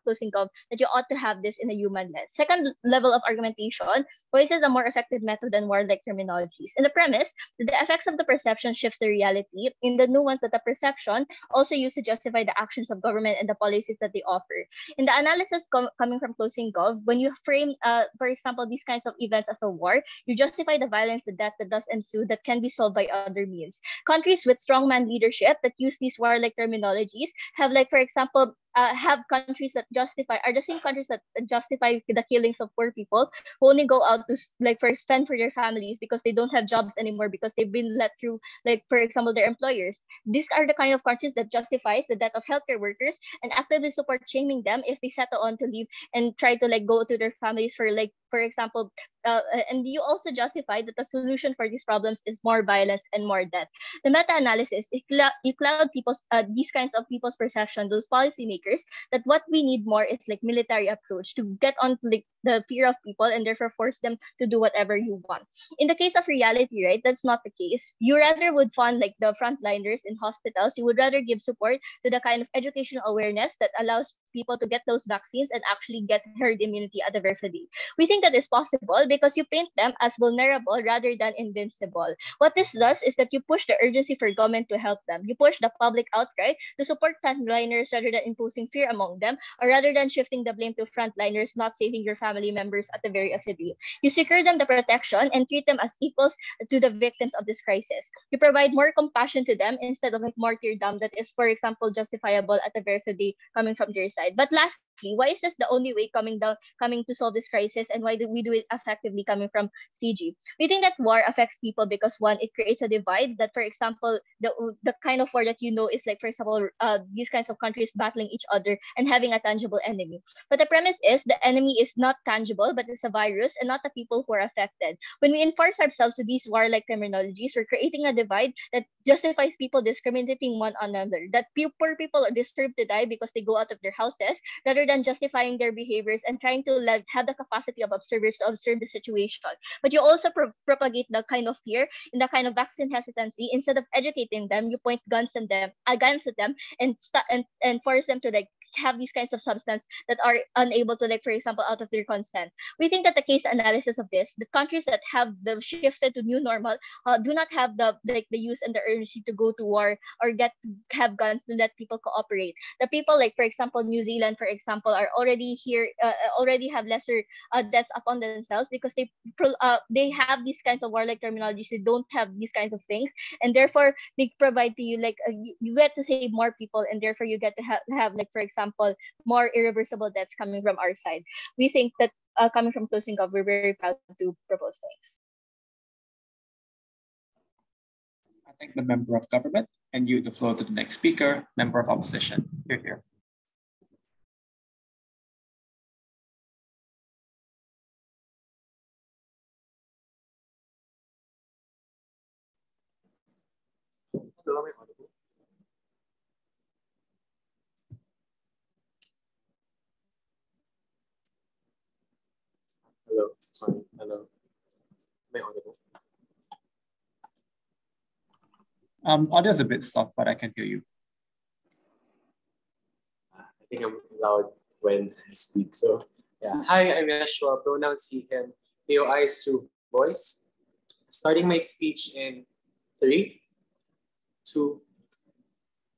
closing gov, that you ought to have this in a human lens. Second level of argumentation, why is it a more effective method than warlike terminologies? In the premise that the effects of the perception shifts the reality, in the nuance that the perception also used to justify the actions of government and the policies that they offer. In the analysis coming from closing gov, when you frame for example these kinds of events as a war, you justify the violence, the death that does ensue that can be solved by other means. Countries with strongman leadership that use these warlike terminologies have, like, for example, have countries that are the same countries that justify the killings of poor people who only go out to like for fend for their families because they don't have jobs anymore because they've been let through, like, for example, their employers. These are the kind of countries that justifies the death of healthcare workers and actively support shaming them if they settle on to leave and try to like go to their families for like for example, and you also justify that the solution for these problems is more violence and more death. The meta-analysis, you cloud people's these kinds of people's perception, those policymakers, that what we need more is like military approach to get on like the fear of people and therefore force them to do whatever you want. In the case of reality, right, that's not the case. You rather would fund like the frontliners in hospitals. You would rather give support to the kind of educational awareness that allows people to get those vaccines and actually get herd immunity at the very day. We think that is possible because you paint them as vulnerable rather than invincible. What this does is that you push the urgency for government to help them. You push the public outcry to support frontliners rather than imposing fear among them, or rather than shifting the blame to frontliners not saving your family members at the very end of the day. You secure them the protection and treat them as equals to the victims of this crisis. You provide more compassion to them instead of like martyrdom that is, for example, justifiable at the very end of the day coming from their side. But lastly, why is this the only way coming to solve this crisis, and why do we do it effectively coming from CG? We think that war affects people because one, it creates a divide. That, for example, the kind of war that you know is like, for example, these kinds of countries battling each other and having a tangible enemy. But the premise is the enemy is not tangible, but it's a virus and not the people who are affected. When we enforce ourselves to these warlike terminologies, we're creating a divide that justifies people discriminating one another. That poor people deserve to die because they go out of their houses, rather than justifying their behaviors and trying to have the capacity of observers to observe the situation. But you also propagate the kind of fear and the kind of vaccine hesitancy. Instead of educating them, you point guns at them and force them to like have these kinds of substance that are unable to, like, for example, out of their consent. We think that the case analysis of this, the countries that have the shifted to new normal do not have the use and the urgency to go to war or have guns to let people cooperate. The people, like, for example, New Zealand, for example, are already here, already have lesser deaths upon themselves because they have these kinds of warlike terminologies. They don't have these kinds of things, and therefore they provide to you you get to save more people, and therefore you get to have like, for example, more irreversible deaths coming from our side. We think that coming from Closing Gov, we're very proud to propose things. I thank the member of government and yield the floor to the next speaker, member of opposition. Here, here. Hello, am I audible? Hello, sorry, hello. Am I audible? Audio's a bit soft, but I can hear you. I think I'm loud when I speak, so yeah. Hi, I'm Yeshua, pronouns he, him, AOI is true voice. Starting my speech in 3, 2,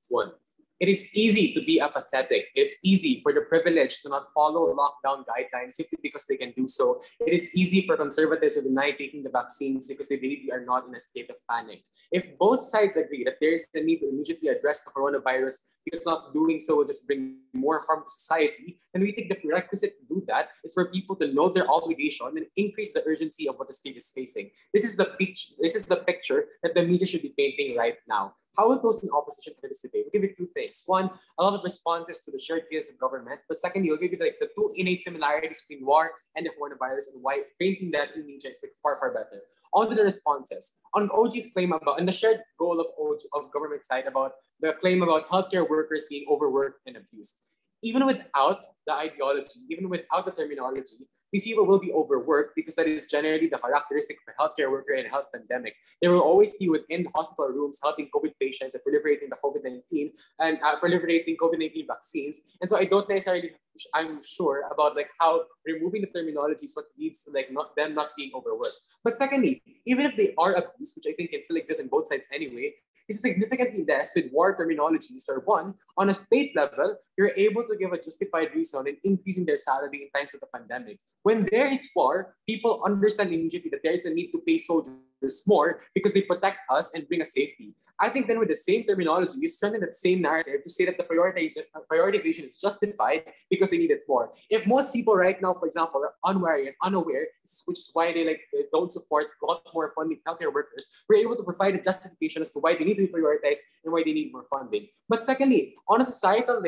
1. It is easy to be apathetic. It's easy for the privileged to not follow lockdown guidelines simply because they can do so. It is easy for conservatives to deny taking the vaccines because they believe we are not in a state of panic. If both sides agree that there is a need to immediately address the coronavirus because not doing so will just bring more harm to society, then we think the prerequisite to do that is for people to know their obligation and increase the urgency of what the state is facing. This is the picture that the media should be painting right now. How will those in opposition to this debate? We'll give you 2 things. 1, a lot of responses to the shared fears of government. But secondly, we'll give you like the 2 innate similarities between war and the coronavirus and why painting that in media is like far, far better. On to the responses. On OG's claim about, and the shared goal of OG, of government side about the claim about healthcare workers being overworked and abused. Even without the ideology, even without the terminology, these people will be overworked because that is generally the characteristic of a healthcare worker in a health pandemic. They will always be within the hospital rooms helping COVID patients and proliferating the COVID-19 and proliferating COVID-19 vaccines. And so I don't necessarily, I'm sure about like how removing the terminology is what leads to like them not being overworked. But secondly, even if they are abused, which I think can still exist on both sides anyway, is significantly less with war terminologies. Or 1, on a state level, you're able to give a justified reason in increasing their salary in times of the pandemic. When there is war, people understand immediately that there is a need to pay soldiers more because they protect us and bring us safety. I think then with the same terminology, you strengthen that same narrative to say that the prioritization is justified because they need it more. If most people right now, for example, are unwary and unaware, which is why they don't support a lot more funding healthcare workers, we're able to provide a justification as to why they need to be prioritized and why they need more funding. But secondly, on a societal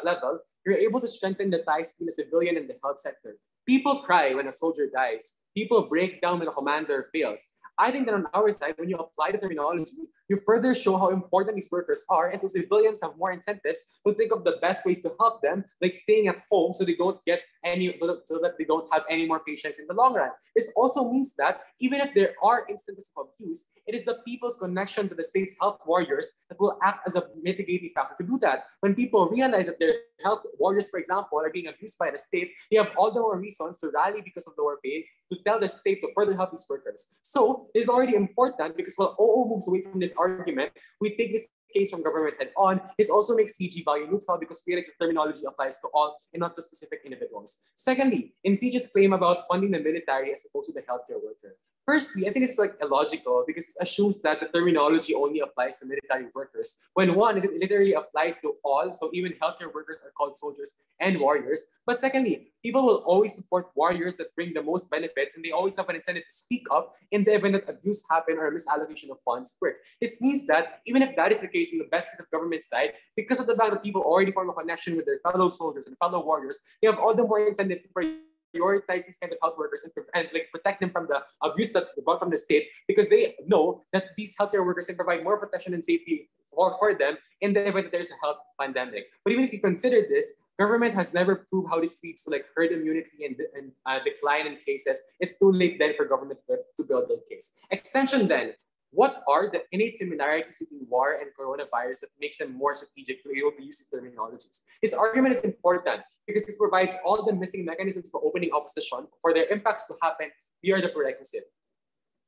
level, you're able to strengthen the ties between the civilian and the health sector. People cry when a soldier dies. People break down when a commander fails. I think that on our side, when you apply the terminology, you further show how important these workers are, and so civilians have more incentives to think of the best ways to help them, like staying at home so they don't get any, so that they don't have any more patients in the long run. This also means that even if there are instances of abuse, it is the people's connection to the state's health warriors that will act as a mitigating factor to do that. When people realize that their health warriors, for example, are being abused by the state, they have all the more reasons to rally because of lower pay to tell the state to further help these workers. So it is already important because while OO moves away from this argument, we take this case from government head on. This also makes CG value neutral because we realize the terminology applies to all and not to specific individuals. Secondly, in CG's claim about funding the military as opposed to the healthcare worker. Firstly, I think it's like illogical because it assumes that the terminology only applies to military workers, when one, it literally applies to all, so even healthcare workers are called soldiers and warriors. But secondly, people will always support warriors that bring the most benefit, and they always have an incentive to speak up in the event that abuse happen or a misallocation of funds work. This means that even if that is the case in the best case of government side, because of the fact that people already form a connection with their fellow soldiers and fellow warriors, they have all the more incentive to prioritize these kinds of health workers and like protect them from the abuse that brought from the state, because they know that these healthcare workers can provide more protection and safety for them in the event that there's a health pandemic. But even if you consider this, government has never proved how this leads to like herd immunity and decline in cases. It's too late then for government to build their case. Extension then. What are the innate similarities between war and coronavirus that makes them more strategic to be able to use these terminologies? This argument is important because this provides all the missing mechanisms for opening opposition for their impacts to happen via the prerequisite.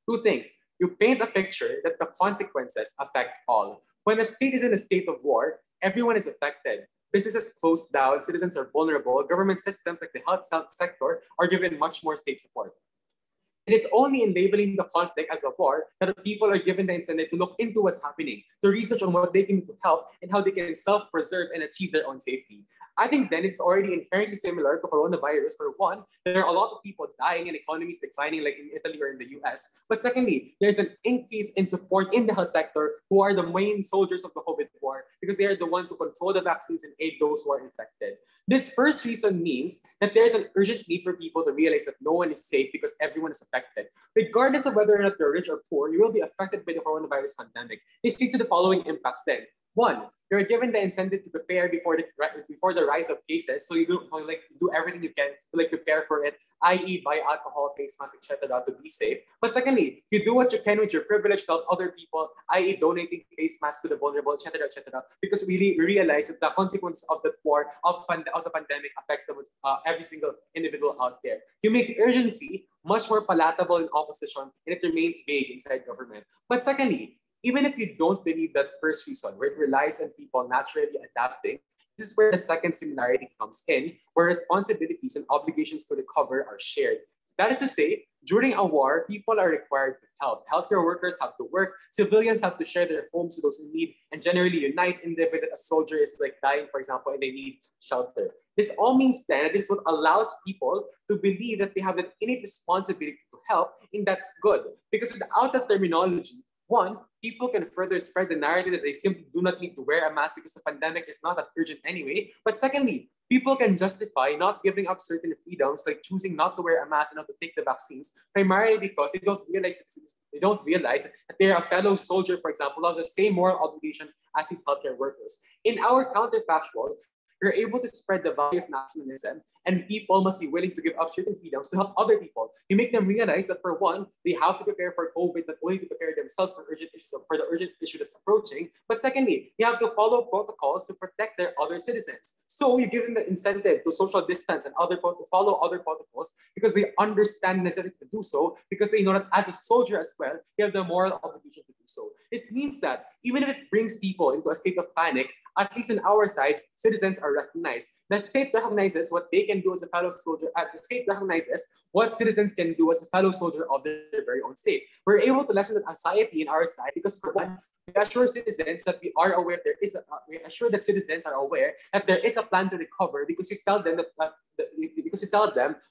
Two things. You paint a picture that the consequences affect all. When a state is in a state of war, everyone is affected. Businesses close down, citizens are vulnerable, government systems like the health sector are given much more state support. It is only in labeling the conflict as a war that the people are given the incentive to look into what's happening, to research on what they can do to help and how they can self-preserve and achieve their own safety. I think then it's already inherently similar to coronavirus. For one, there are a lot of people dying and economies declining like in Italy or in the US. But secondly, there's an increase in support in the health sector who are the main soldiers of the COVID war because they are the ones who control the vaccines and aid those who are infected. This first reason means that there's an urgent need for people to realize that no one is safe because everyone is affected. Regardless of whether or not you're rich or poor, you will be affected by the coronavirus pandemic. This leads to the following impacts then. One, you're given the incentive to prepare before the rise of cases, so you do everything you can to prepare for it, i.e. buy alcohol, face masks, etc. to be safe. But secondly, you do what you can with your privilege to help other people, i.e. donating face masks to the vulnerable, etc., because we realize that the consequence of the war, of the pandemic affects every single individual out there. You make urgency much more palatable in opposition, and it remains vague inside government. But secondly, even if you don't believe that first reason, where it relies on people naturally adapting, this is where the second similarity comes in, where responsibilities and obligations to recover are shared. That is to say, during a war, people are required to help. Healthcare workers have to work, civilians have to share their homes to those in need, and generally unite in the event that a soldier is dying, for example, and they need shelter. This all means then that this is what allows people to believe that they have an innate responsibility to help, and that's good. Because without that terminology, one, people can further spread the narrative that they simply do not need to wear a mask because the pandemic is not that urgent anyway. But secondly, people can justify not giving up certain freedoms, like choosing not to wear a mask and not to take the vaccines, primarily because they don't realize that they're a fellow soldier, for example, who has the same moral obligation as these healthcare workers. In our counterfactual, you're able to spread the value of nationalism, and people must be willing to give up certain freedoms to help other people. You make them realize that for one, they have to prepare for COVID, not only to prepare themselves for the urgent issue that's approaching, but secondly, you have to follow protocols to protect their other citizens. So you give them the incentive to social distance and to follow other protocols because they understand the necessity to do so, because they know that as a soldier as well, they have the moral obligation to do so. This means that even if it brings people into a state of panic, at least on our side, citizens are recognized. The state recognizes what they can do as a fellow soldier. The state recognizes what citizens can do as a fellow soldier of their very own state. We're able to lessen the anxiety in our side because, for one, we assure citizens that we assure that citizens are aware that there is a plan to recover because you tell them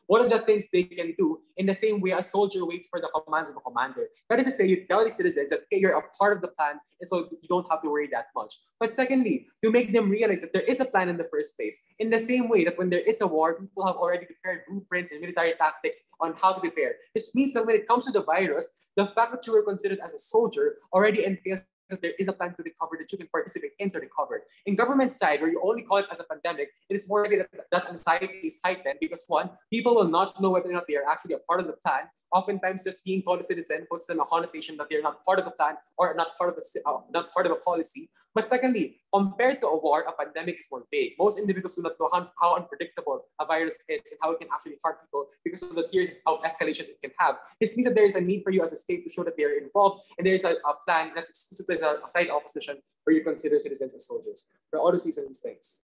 what are the things they can do in the same way a soldier waits for the commands of a commander. That is to say, you tell the citizens that, okay, you're a part of the plan, and so so you don't have to worry that much. But secondly, to make them realize that there is a plan in the first place. In the same way that when there is a war, people have already prepared blueprints and military tactics on how to prepare. This means that when it comes to the virus, the fact that you were considered as a soldier already entails that there is a plan to recover that you can participate in to recover. In government side, where you only call it as a pandemic, it is more likely that anxiety is heightened because one, people will not know whether or not they are actually a part of the plan. Oftentimes, just being called a citizen puts them a connotation that they're not part of the plan or not part of a policy. But secondly, compared to a war, a pandemic is more vague. Most individuals do not know how unpredictable a virus is and how it can actually harm people because of the series of escalations it can have. This means that there is a need for you as a state to show that they are involved, and there is a plan that's exclusive to a side opposition where you consider citizens as soldiers. For all those reasons, thanks.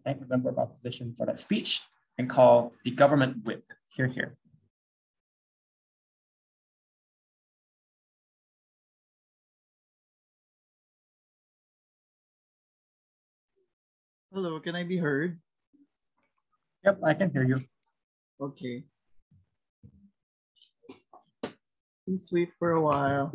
Thank the member of opposition for that speech and call the government whip. Hear, hear. Hello, can I be heard? Yep, I can hear you. Okay. Please wait for a while.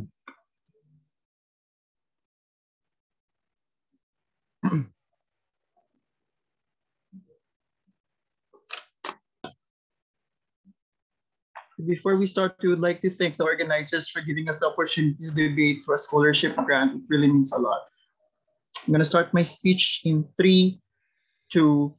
Before we start, we would like to thank the organizers for giving us the opportunity to debate for a scholarship grant. It really means a lot. I'm going to start my speech in 3, 2,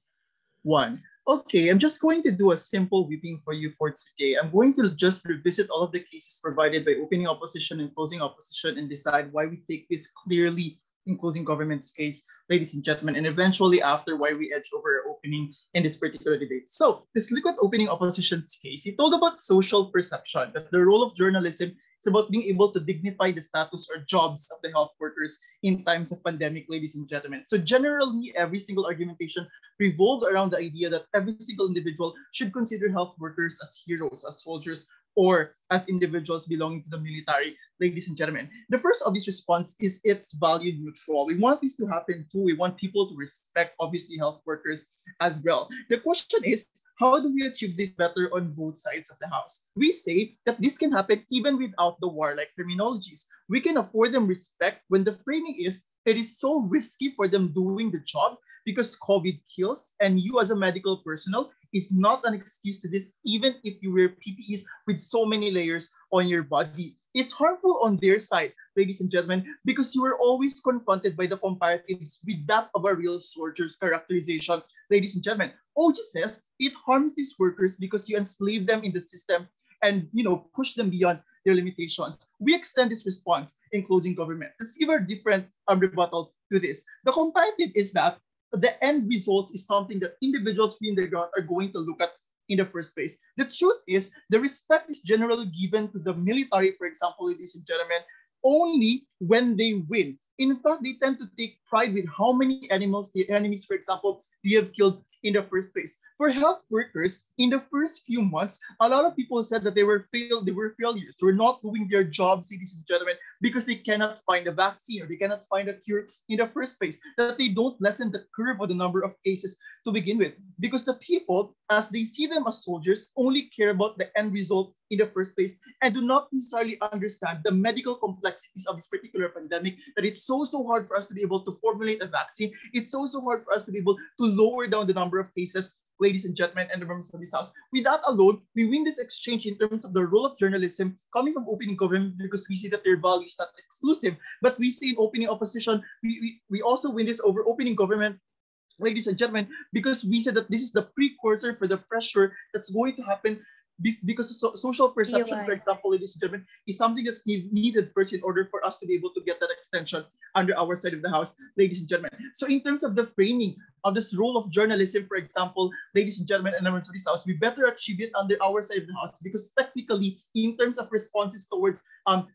1. Okay, I'm just going to do a simple whipping for you for today. I'm going to just revisit all of the cases provided by opening opposition and closing opposition and decide why we take this clearly in closing government's case, ladies and gentlemen, and eventually after why we edge over opening in this particular debate. So let's look at opening opposition's case. He told about social perception, that the role of journalism is about being able to dignify the status or jobs of the health workers in times of pandemic, ladies and gentlemen. So generally, every single argumentation revolved around the idea that every single individual should consider health workers as heroes, as soldiers, or as individuals belonging to the military, ladies and gentlemen. The first obvious response is it's value neutral. We want this to happen too. We want people to respect, obviously, health workers as well. The question is, how do we achieve this better on both sides of the house? We say that this can happen even without the warlike terminologies. We can afford them respect when the framing is, it is so risky for them doing the job because COVID kills, and you as a medical personnel is not an excuse to this, even if you wear PPEs with so many layers on your body. It's harmful on their side, ladies and gentlemen, because you are always confronted by the comparatives with that of a real soldier's characterization. Ladies and gentlemen, OG says it harms these workers because you enslave them in the system and push them beyond their limitations. We extend this response in closing government. Let's give a different rebuttal to this. The comparative is that the end result is something that individuals in the ground are going to look at in the first place. The truth is, the respect is generally given to the military, for example, ladies and gentlemen, only when they win. In fact, they tend to take pride with how many enemies, for example, they have killed in the first place. For health workers, in the first few months, a lot of people said that they were failures. They were not doing their jobs, ladies and gentlemen, because they cannot find a vaccine or they cannot find a cure in the first place. That they don't lessen the curve of the number of cases to begin with. Because the people, as they see them as soldiers, only care about the end result in the first place and do not necessarily understand the medical complexities of this particular pandemic, that it's so hard for us to be able to formulate a vaccine. It's so hard for us to be able to lower down the number of cases, ladies and gentlemen, and the members of this house. With that alone, we win this exchange in terms of the role of journalism coming from opening government, because we see that their value is not exclusive, but we see in opening opposition, we also win this over opening government, ladies and gentlemen, because we said that this is the precursor for the pressure that's going to happen because social perception, for example, ladies and gentlemen, is something that's needed first in order for us to be able to get that extension under our side of the house, ladies and gentlemen. So in terms of the framing of this role of journalism, for example, ladies and gentlemen, and members of this house, we better achieve it under our side of the house, because technically, in terms of responses towards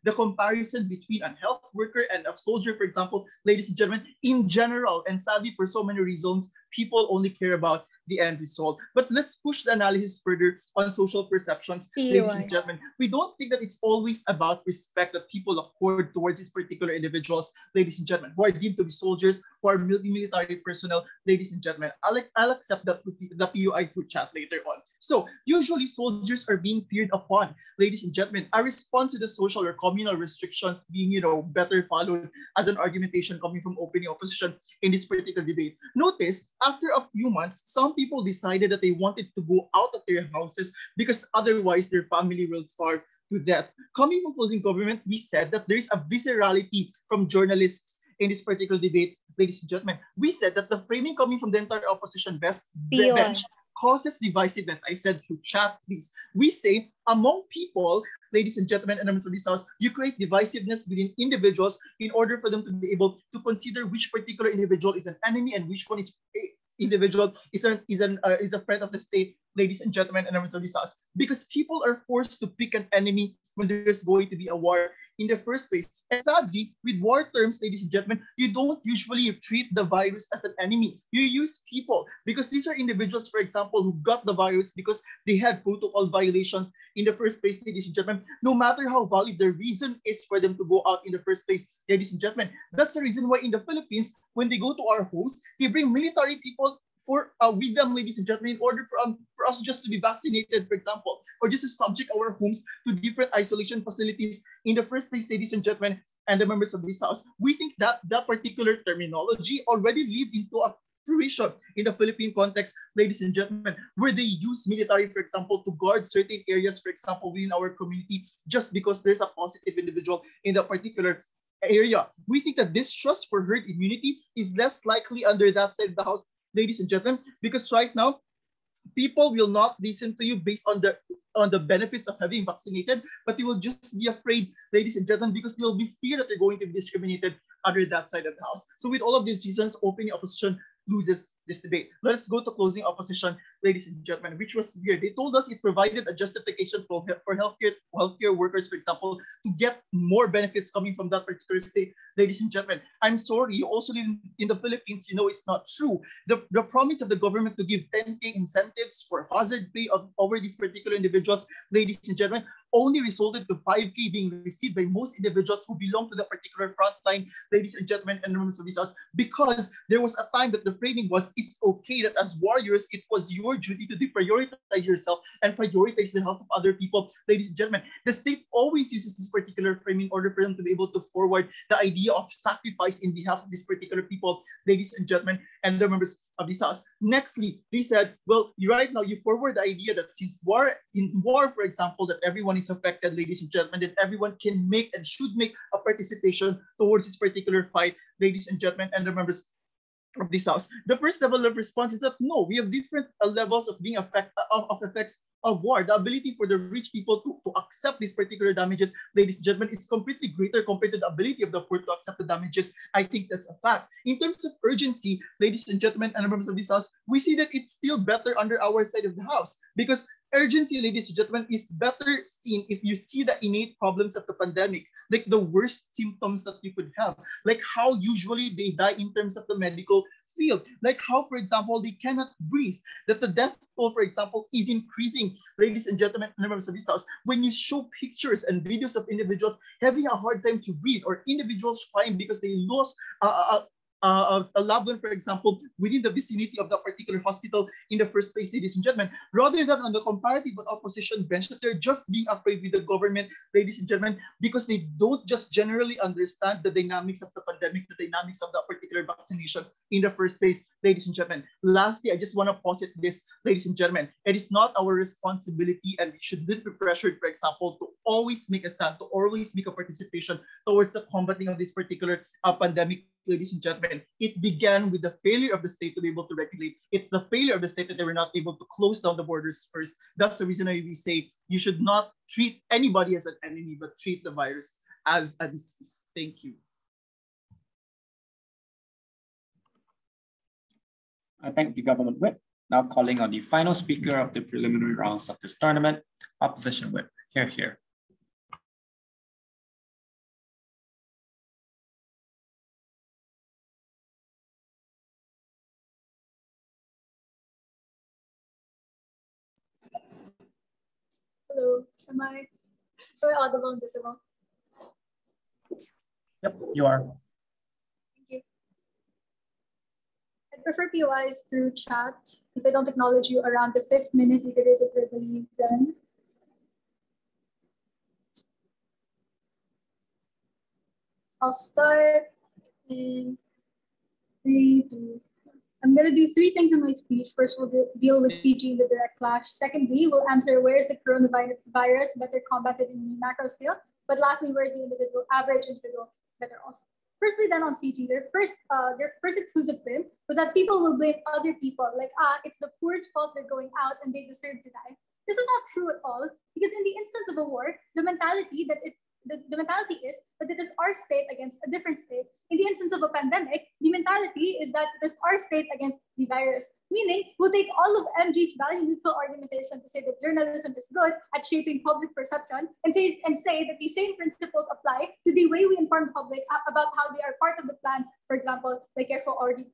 the comparison between a health worker and a soldier, for example, ladies and gentlemen, in general, and sadly for so many reasons, people only care about the end result. But let's push the analysis further on social perceptions, ladies and gentlemen. We don't think that it's always about respect that people accord towards these particular individuals, ladies and gentlemen, who are deemed to be soldiers, who our military personnel, ladies and gentlemen. I'll accept that through the PUI through chat later on. So usually soldiers are being peered upon, ladies and gentlemen. A response to the social or communal restrictions being, better followed as an argumentation coming from opening opposition in this particular debate. Notice, after a few months, some people decided that they wanted to go out of their houses because otherwise their family will starve to death. Coming from closing government, we said that there is a viscerality from journalists in this particular debate, ladies and gentlemen. We said that the framing coming from the entire opposition bench causes divisiveness. I said through chat, please. We say among people, ladies and gentlemen, and members of this house, you create divisiveness within individuals in order for them to be able to consider which particular individual is an enemy and which one is individual is a friend of the state, ladies and gentlemen, and members of this house. Because people are forced to pick an enemy when there's going to be a war in the first place. And sadly, with war terms, ladies and gentlemen, you don't usually treat the virus as an enemy. You use people because these are individuals, for example, who got the virus because they had protocol violations in the first place, ladies and gentlemen. No matter how valid the reason is for them to go out in the first place, ladies and gentlemen, that's the reason why in the Philippines, when they go to our homes, they bring military people with them, ladies and gentlemen, in order for us just to be vaccinated, for example, or just to subject our homes to different isolation facilities in the first place, ladies and gentlemen, and the members of this house. We think that that particular terminology already lived into a fruition in the Philippine context, ladies and gentlemen, where they use military, for example, to guard certain areas, for example, within our community, just because there's a positive individual in that particular area. We think that this trust for herd immunity is less likely under that side of the house, ladies and gentlemen, because right now, people will not listen to you based on the benefits of having vaccinated, but they will just be afraid, ladies and gentlemen, because they'll be fear that they're going to be discriminated under that side of the house. So with all of these reasons, opening opposition loses this debate. Let's go to closing opposition, ladies and gentlemen, which was weird. They told us it provided a justification for healthcare workers, for example, to get more benefits coming from that particular state. Ladies and gentlemen, I'm sorry, you also live in the Philippines, you know it's not true. The promise of the government to give 10K incentives for hazard pay over these particular individuals, ladies and gentlemen, only resulted to 5K being received by most individuals who belong to the particular front line, ladies and gentlemen, and members of this house, because there was a time that the framing was, it's okay that as warriors, it was your duty to deprioritize yourself and prioritize the health of other people, ladies and gentlemen. The state always uses this particular framing in order for them to be able to forward the idea of sacrifice in behalf of these particular people, ladies and gentlemen, and the members of this house. Nextly, they said, well, right now you forward the idea that since in war, for example, that everyone is affected, ladies and gentlemen, that everyone can make and should make a participation towards this particular fight, ladies and gentlemen, and the members of this house. The first level of response is that no, we have different levels of being effects of war. The ability for the rich people to accept these particular damages, ladies and gentlemen, is completely greater compared to the ability of the poor to accept the damages. I think that's a fact. In terms of urgency, ladies and gentlemen, and members of this house, we see that it's still better under our side of the house because urgency, ladies and gentlemen, is better seen if you see the innate problems of the pandemic, like the worst symptoms that you could have, like how usually they die in terms of the medical field, like how, for example, they cannot breathe, that the death toll, for example, is increasing, ladies and gentlemen, members of this house, when you show pictures and videos of individuals having a hard time to breathe or individuals crying because they lost a loved one, for example, within the vicinity of that particular hospital in the first place, ladies and gentlemen, rather than on the comparative opposition bench that they're just being afraid with the government, ladies and gentlemen, because they don't just generally understand the dynamics of the pandemic, the dynamics of that particular vaccination in the first place, ladies and gentlemen. Lastly, I just want to posit this, ladies and gentlemen, it is not our responsibility and we should not be pressured, for example, to always make a stand, to always make a participation towards the combating of this particular pandemic, ladies and gentlemen. It began with the failure of the state to be able to regulate. It's the failure of the state that they were not able to close down the borders first. That's the reason why we say you should not treat anybody as an enemy, but treat the virus as a disease. Thank you. I thank the government whip. Now calling on the final speaker of the preliminary rounds of this tournament, opposition whip. Here, here. Hello, am I audible and visible? Yep, you are. Thank you. prefer POIs through chat. If I don't acknowledge you around the 5th minute, you could raise it verbally then. I'll start in 3, 2. I'm going to do 3 things in my speech. First, we'll deal with CG in the direct clash. Secondly, we'll answer where is the coronavirus better combated in the macro scale. But lastly, where is the average individual better off? Firstly, then on CG, their first exclusive claim was that people will blame other people. Like, it's the poor's fault they're going out and they deserve to die. This is not true at all, because in the instance of a war, the mentality is that it is our state against a different state. In the instance of a pandemic, the mentality is that it is our state against the virus. Meaning, we'll take all of MG's value-neutral argumentation to say that journalism is good at shaping public perception and say that the same principles apply to the way we inform the public about how they are part of the plan. For example, like Yeshua already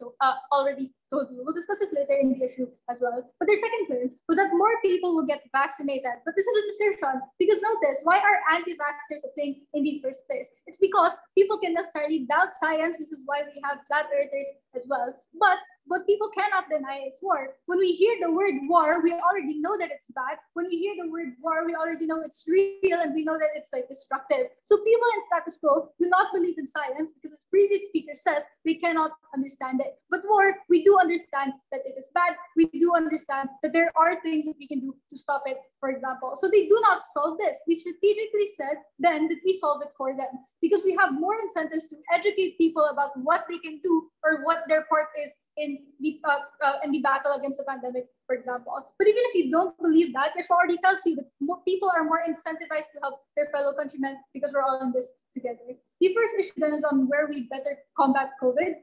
told you. We'll discuss this later in the issue as well. But their second claim was that more people will get vaccinated. But this is an assertion, because notice, why are anti-vaxxers a thing in the first place? It's because people can necessarily doubt science. This is why we have flat earthers as well. But what people cannot deny is war. When we hear the word war, we already know that it's bad. When we hear the word war, we already know it's real and we know that it's like destructive. So people in status quo do not believe in science because, as previous speaker says, they cannot understand it. But war, we do understand that it is bad. We do understand that there are things that we can do to stop it, for example. So they do not solve this. We strategically said then that we solve it for them, because we have more incentives to educate people about what they can do or what their part is in the battle against the pandemic, for example. But even if you don't believe that, it already tells you that more people are more incentivized to help their fellow countrymen because we're all in this together. The first issue then is on where we better combat COVID.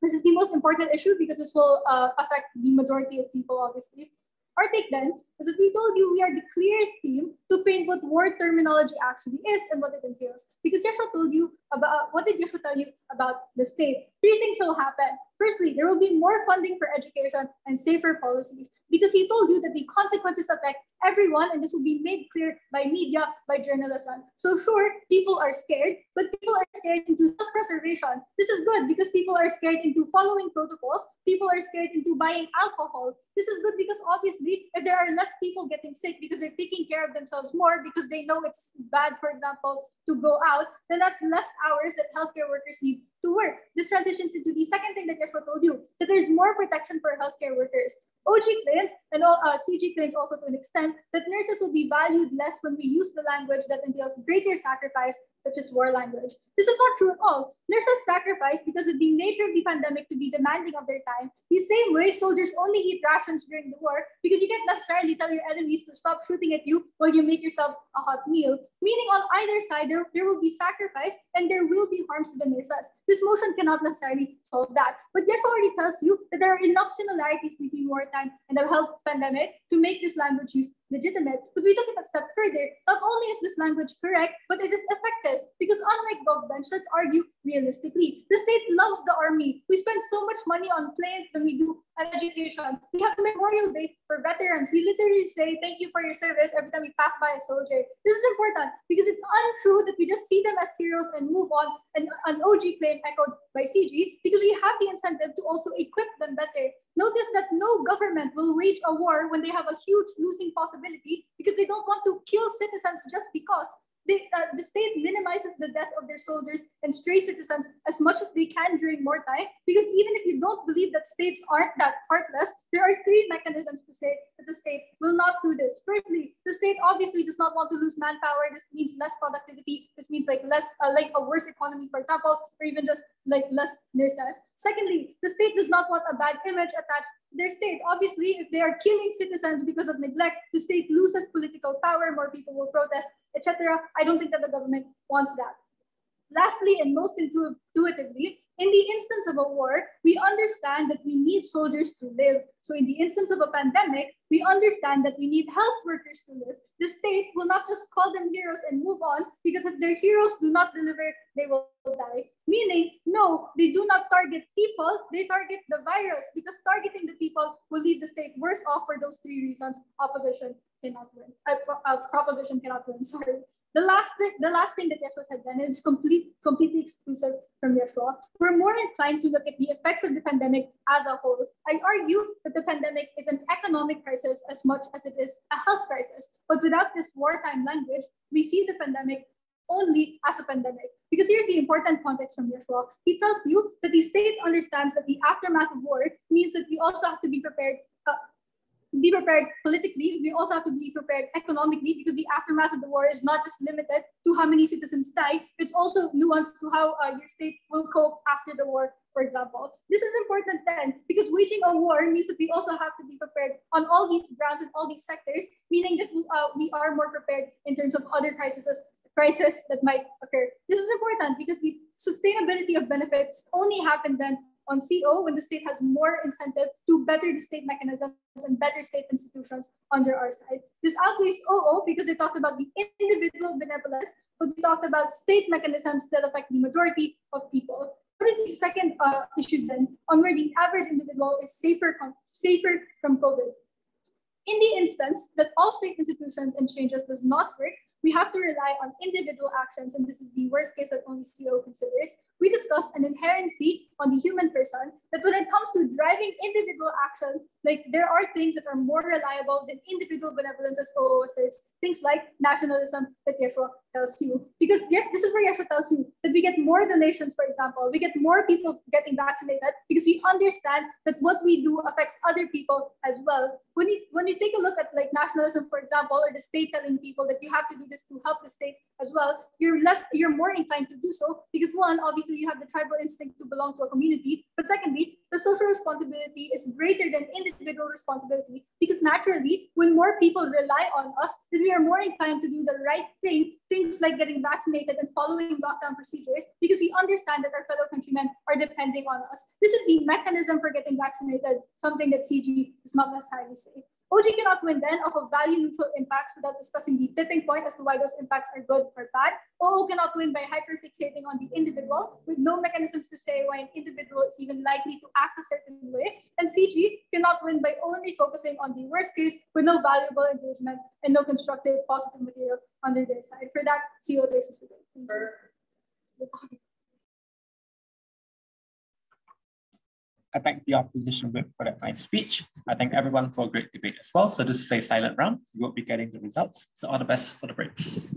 This is the most important issue because this will affect the majority of people, obviously. Our take then is that we told you we are the clearest team to paint what war terminology actually is and what it entails. Because Yeshua told you about, what did Yeshua tell you about the state? 3 things will happen. Firstly, there will be more funding for education and safer policies, because he told you that the consequences affect everyone, and this will be made clear by media, by journalism. So sure, people are scared, but people are scared into self-preservation. This is good because people are scared into following protocols. People are scared into buying alcohol. This is good because obviously, if there are less people getting sick because they're taking care of themselves more because they know it's bad, for example, to go out, then that's less hours that healthcare workers need to work. This transitions into the second thing that Yeshua told you, that there's more protection for healthcare workers. OG claims, and CG claims also to an extent, that nurses will be valued less when we use the language that entails greater sacrifice, such as war language. This is not true at all. Nurses sacrifice because of the nature of the pandemic to be demanding of their time. The same way soldiers only eat rations during the war because you can't necessarily tell your enemies to stop shooting at you while you make yourself a hot meal. Meaning on either side, there will be sacrifice and there will be harms to the nurses. This motion cannot necessarily solve that. But Yeshua already tells you that there are enough similarities between wartime and the health pandemic to make this language use legitimate. But we took it a step further. Not only is this language correct, but it is effective. Because unlike Bob Bench, let's argue realistically. The state loves the army. We spend so much money on planes than we do on education. We have Memorial Day for veterans. We literally say thank you for your service every time we pass by a soldier. This is important because it's untrue that we just see them as heroes and move on. And an OG claim echoed by CG, because we have the incentive to also equip them better. Notice that no government will wage a war when they have a huge losing possibility, because they don't want to kill citizens just because. The state minimizes the death of their soldiers and stray citizens as much as they can during wartime, because even if you don't believe that states aren't that heartless, there are 3 mechanisms to say that the state will not do this. Firstly, the state obviously does not want to lose manpower. This means less productivity. This means like a worse economy, for example, or even just like less nurses. Secondly, the state does not want a bad image attached to their state. Obviously, if they are killing citizens because of neglect, the state loses political power, more people will protest, etc. I don't think that the government wants that. Lastly, and most intuitively, in the instance of a war, we understand that we need soldiers to live. So in the instance of a pandemic, we understand that we need health workers to live. The state will not just call them heroes and move on, because if their heroes do not deliver, they will die. Meaning, no, they do not target people, they target the virus, because targeting the people will leave the state worse off for those 3 reasons. Proposition cannot win, sorry. The last thing that Yeshua said then is completely exclusive from Yeshua. We're more inclined to look at the effects of the pandemic as a whole. I argue that the pandemic is an economic crisis as much as it is a health crisis. But without this wartime language, we see the pandemic only as a pandemic. Because here's the important context from Yeshua. He tells you that the state understands that the aftermath of war means that we also have to be prepared politically. We also have to be prepared economically, because the aftermath of the war is not just limited to how many citizens die. It's also nuanced to how your state will cope after the war, for example. This is important then, because waging a war means that we also have to be prepared on all these grounds and all these sectors, meaning that we are more prepared in terms of other crises that might occur. This is important because the sustainability of benefits only happen then on CO when the state has more incentive to better the state mechanisms and better state institutions under our side. This outweighs OO because they talked about the individual benevolence, but we talked about state mechanisms that affect the majority of people. What is the second issue then, on where the average individual is safer from COVID? In the instance that all state institutions and changes does not work, we have to rely on individual actions, and this is the worst case that only CO considers. We discussed an inherency on the human person, that when it comes to driving individual action, like there are things that are more reliable than individual benevolence, as OO asserts, things like nationalism that Yeshua tells you. Because this is where Yeshua tells you that we get more donations, for example, we get more people getting vaccinated because we understand that what we do affects other people as well. When you take a look at like nationalism, for example, or the state telling people that you have to do this to help the state as well, you're more inclined to do so because one, obviously you have the tribal instinct to belong to a community, but secondly, the social responsibility is greater than individual responsibility because naturally, when more people rely on us, then we are more inclined to do the right thing, things like getting vaccinated and following lockdown procedures because we understand that our fellow countrymen are depending on us. This is the mechanism for getting vaccinated, something that CG does not necessarily say. OG cannot win then off of value-neutral impacts without discussing the tipping point as to why those impacts are good or bad. OO cannot win by hyperfixating on the individual with no mechanisms to say why an individual is even likely to act a certain way. And CG cannot win by only focusing on the worst case with no valuable engagements and no constructive positive material under their side. For that, CO takes us today. I thank the opposition whip for that nice speech. I thank everyone for a great debate as well. So this is a silent round. You won't be getting the results. So all the best for the breaks.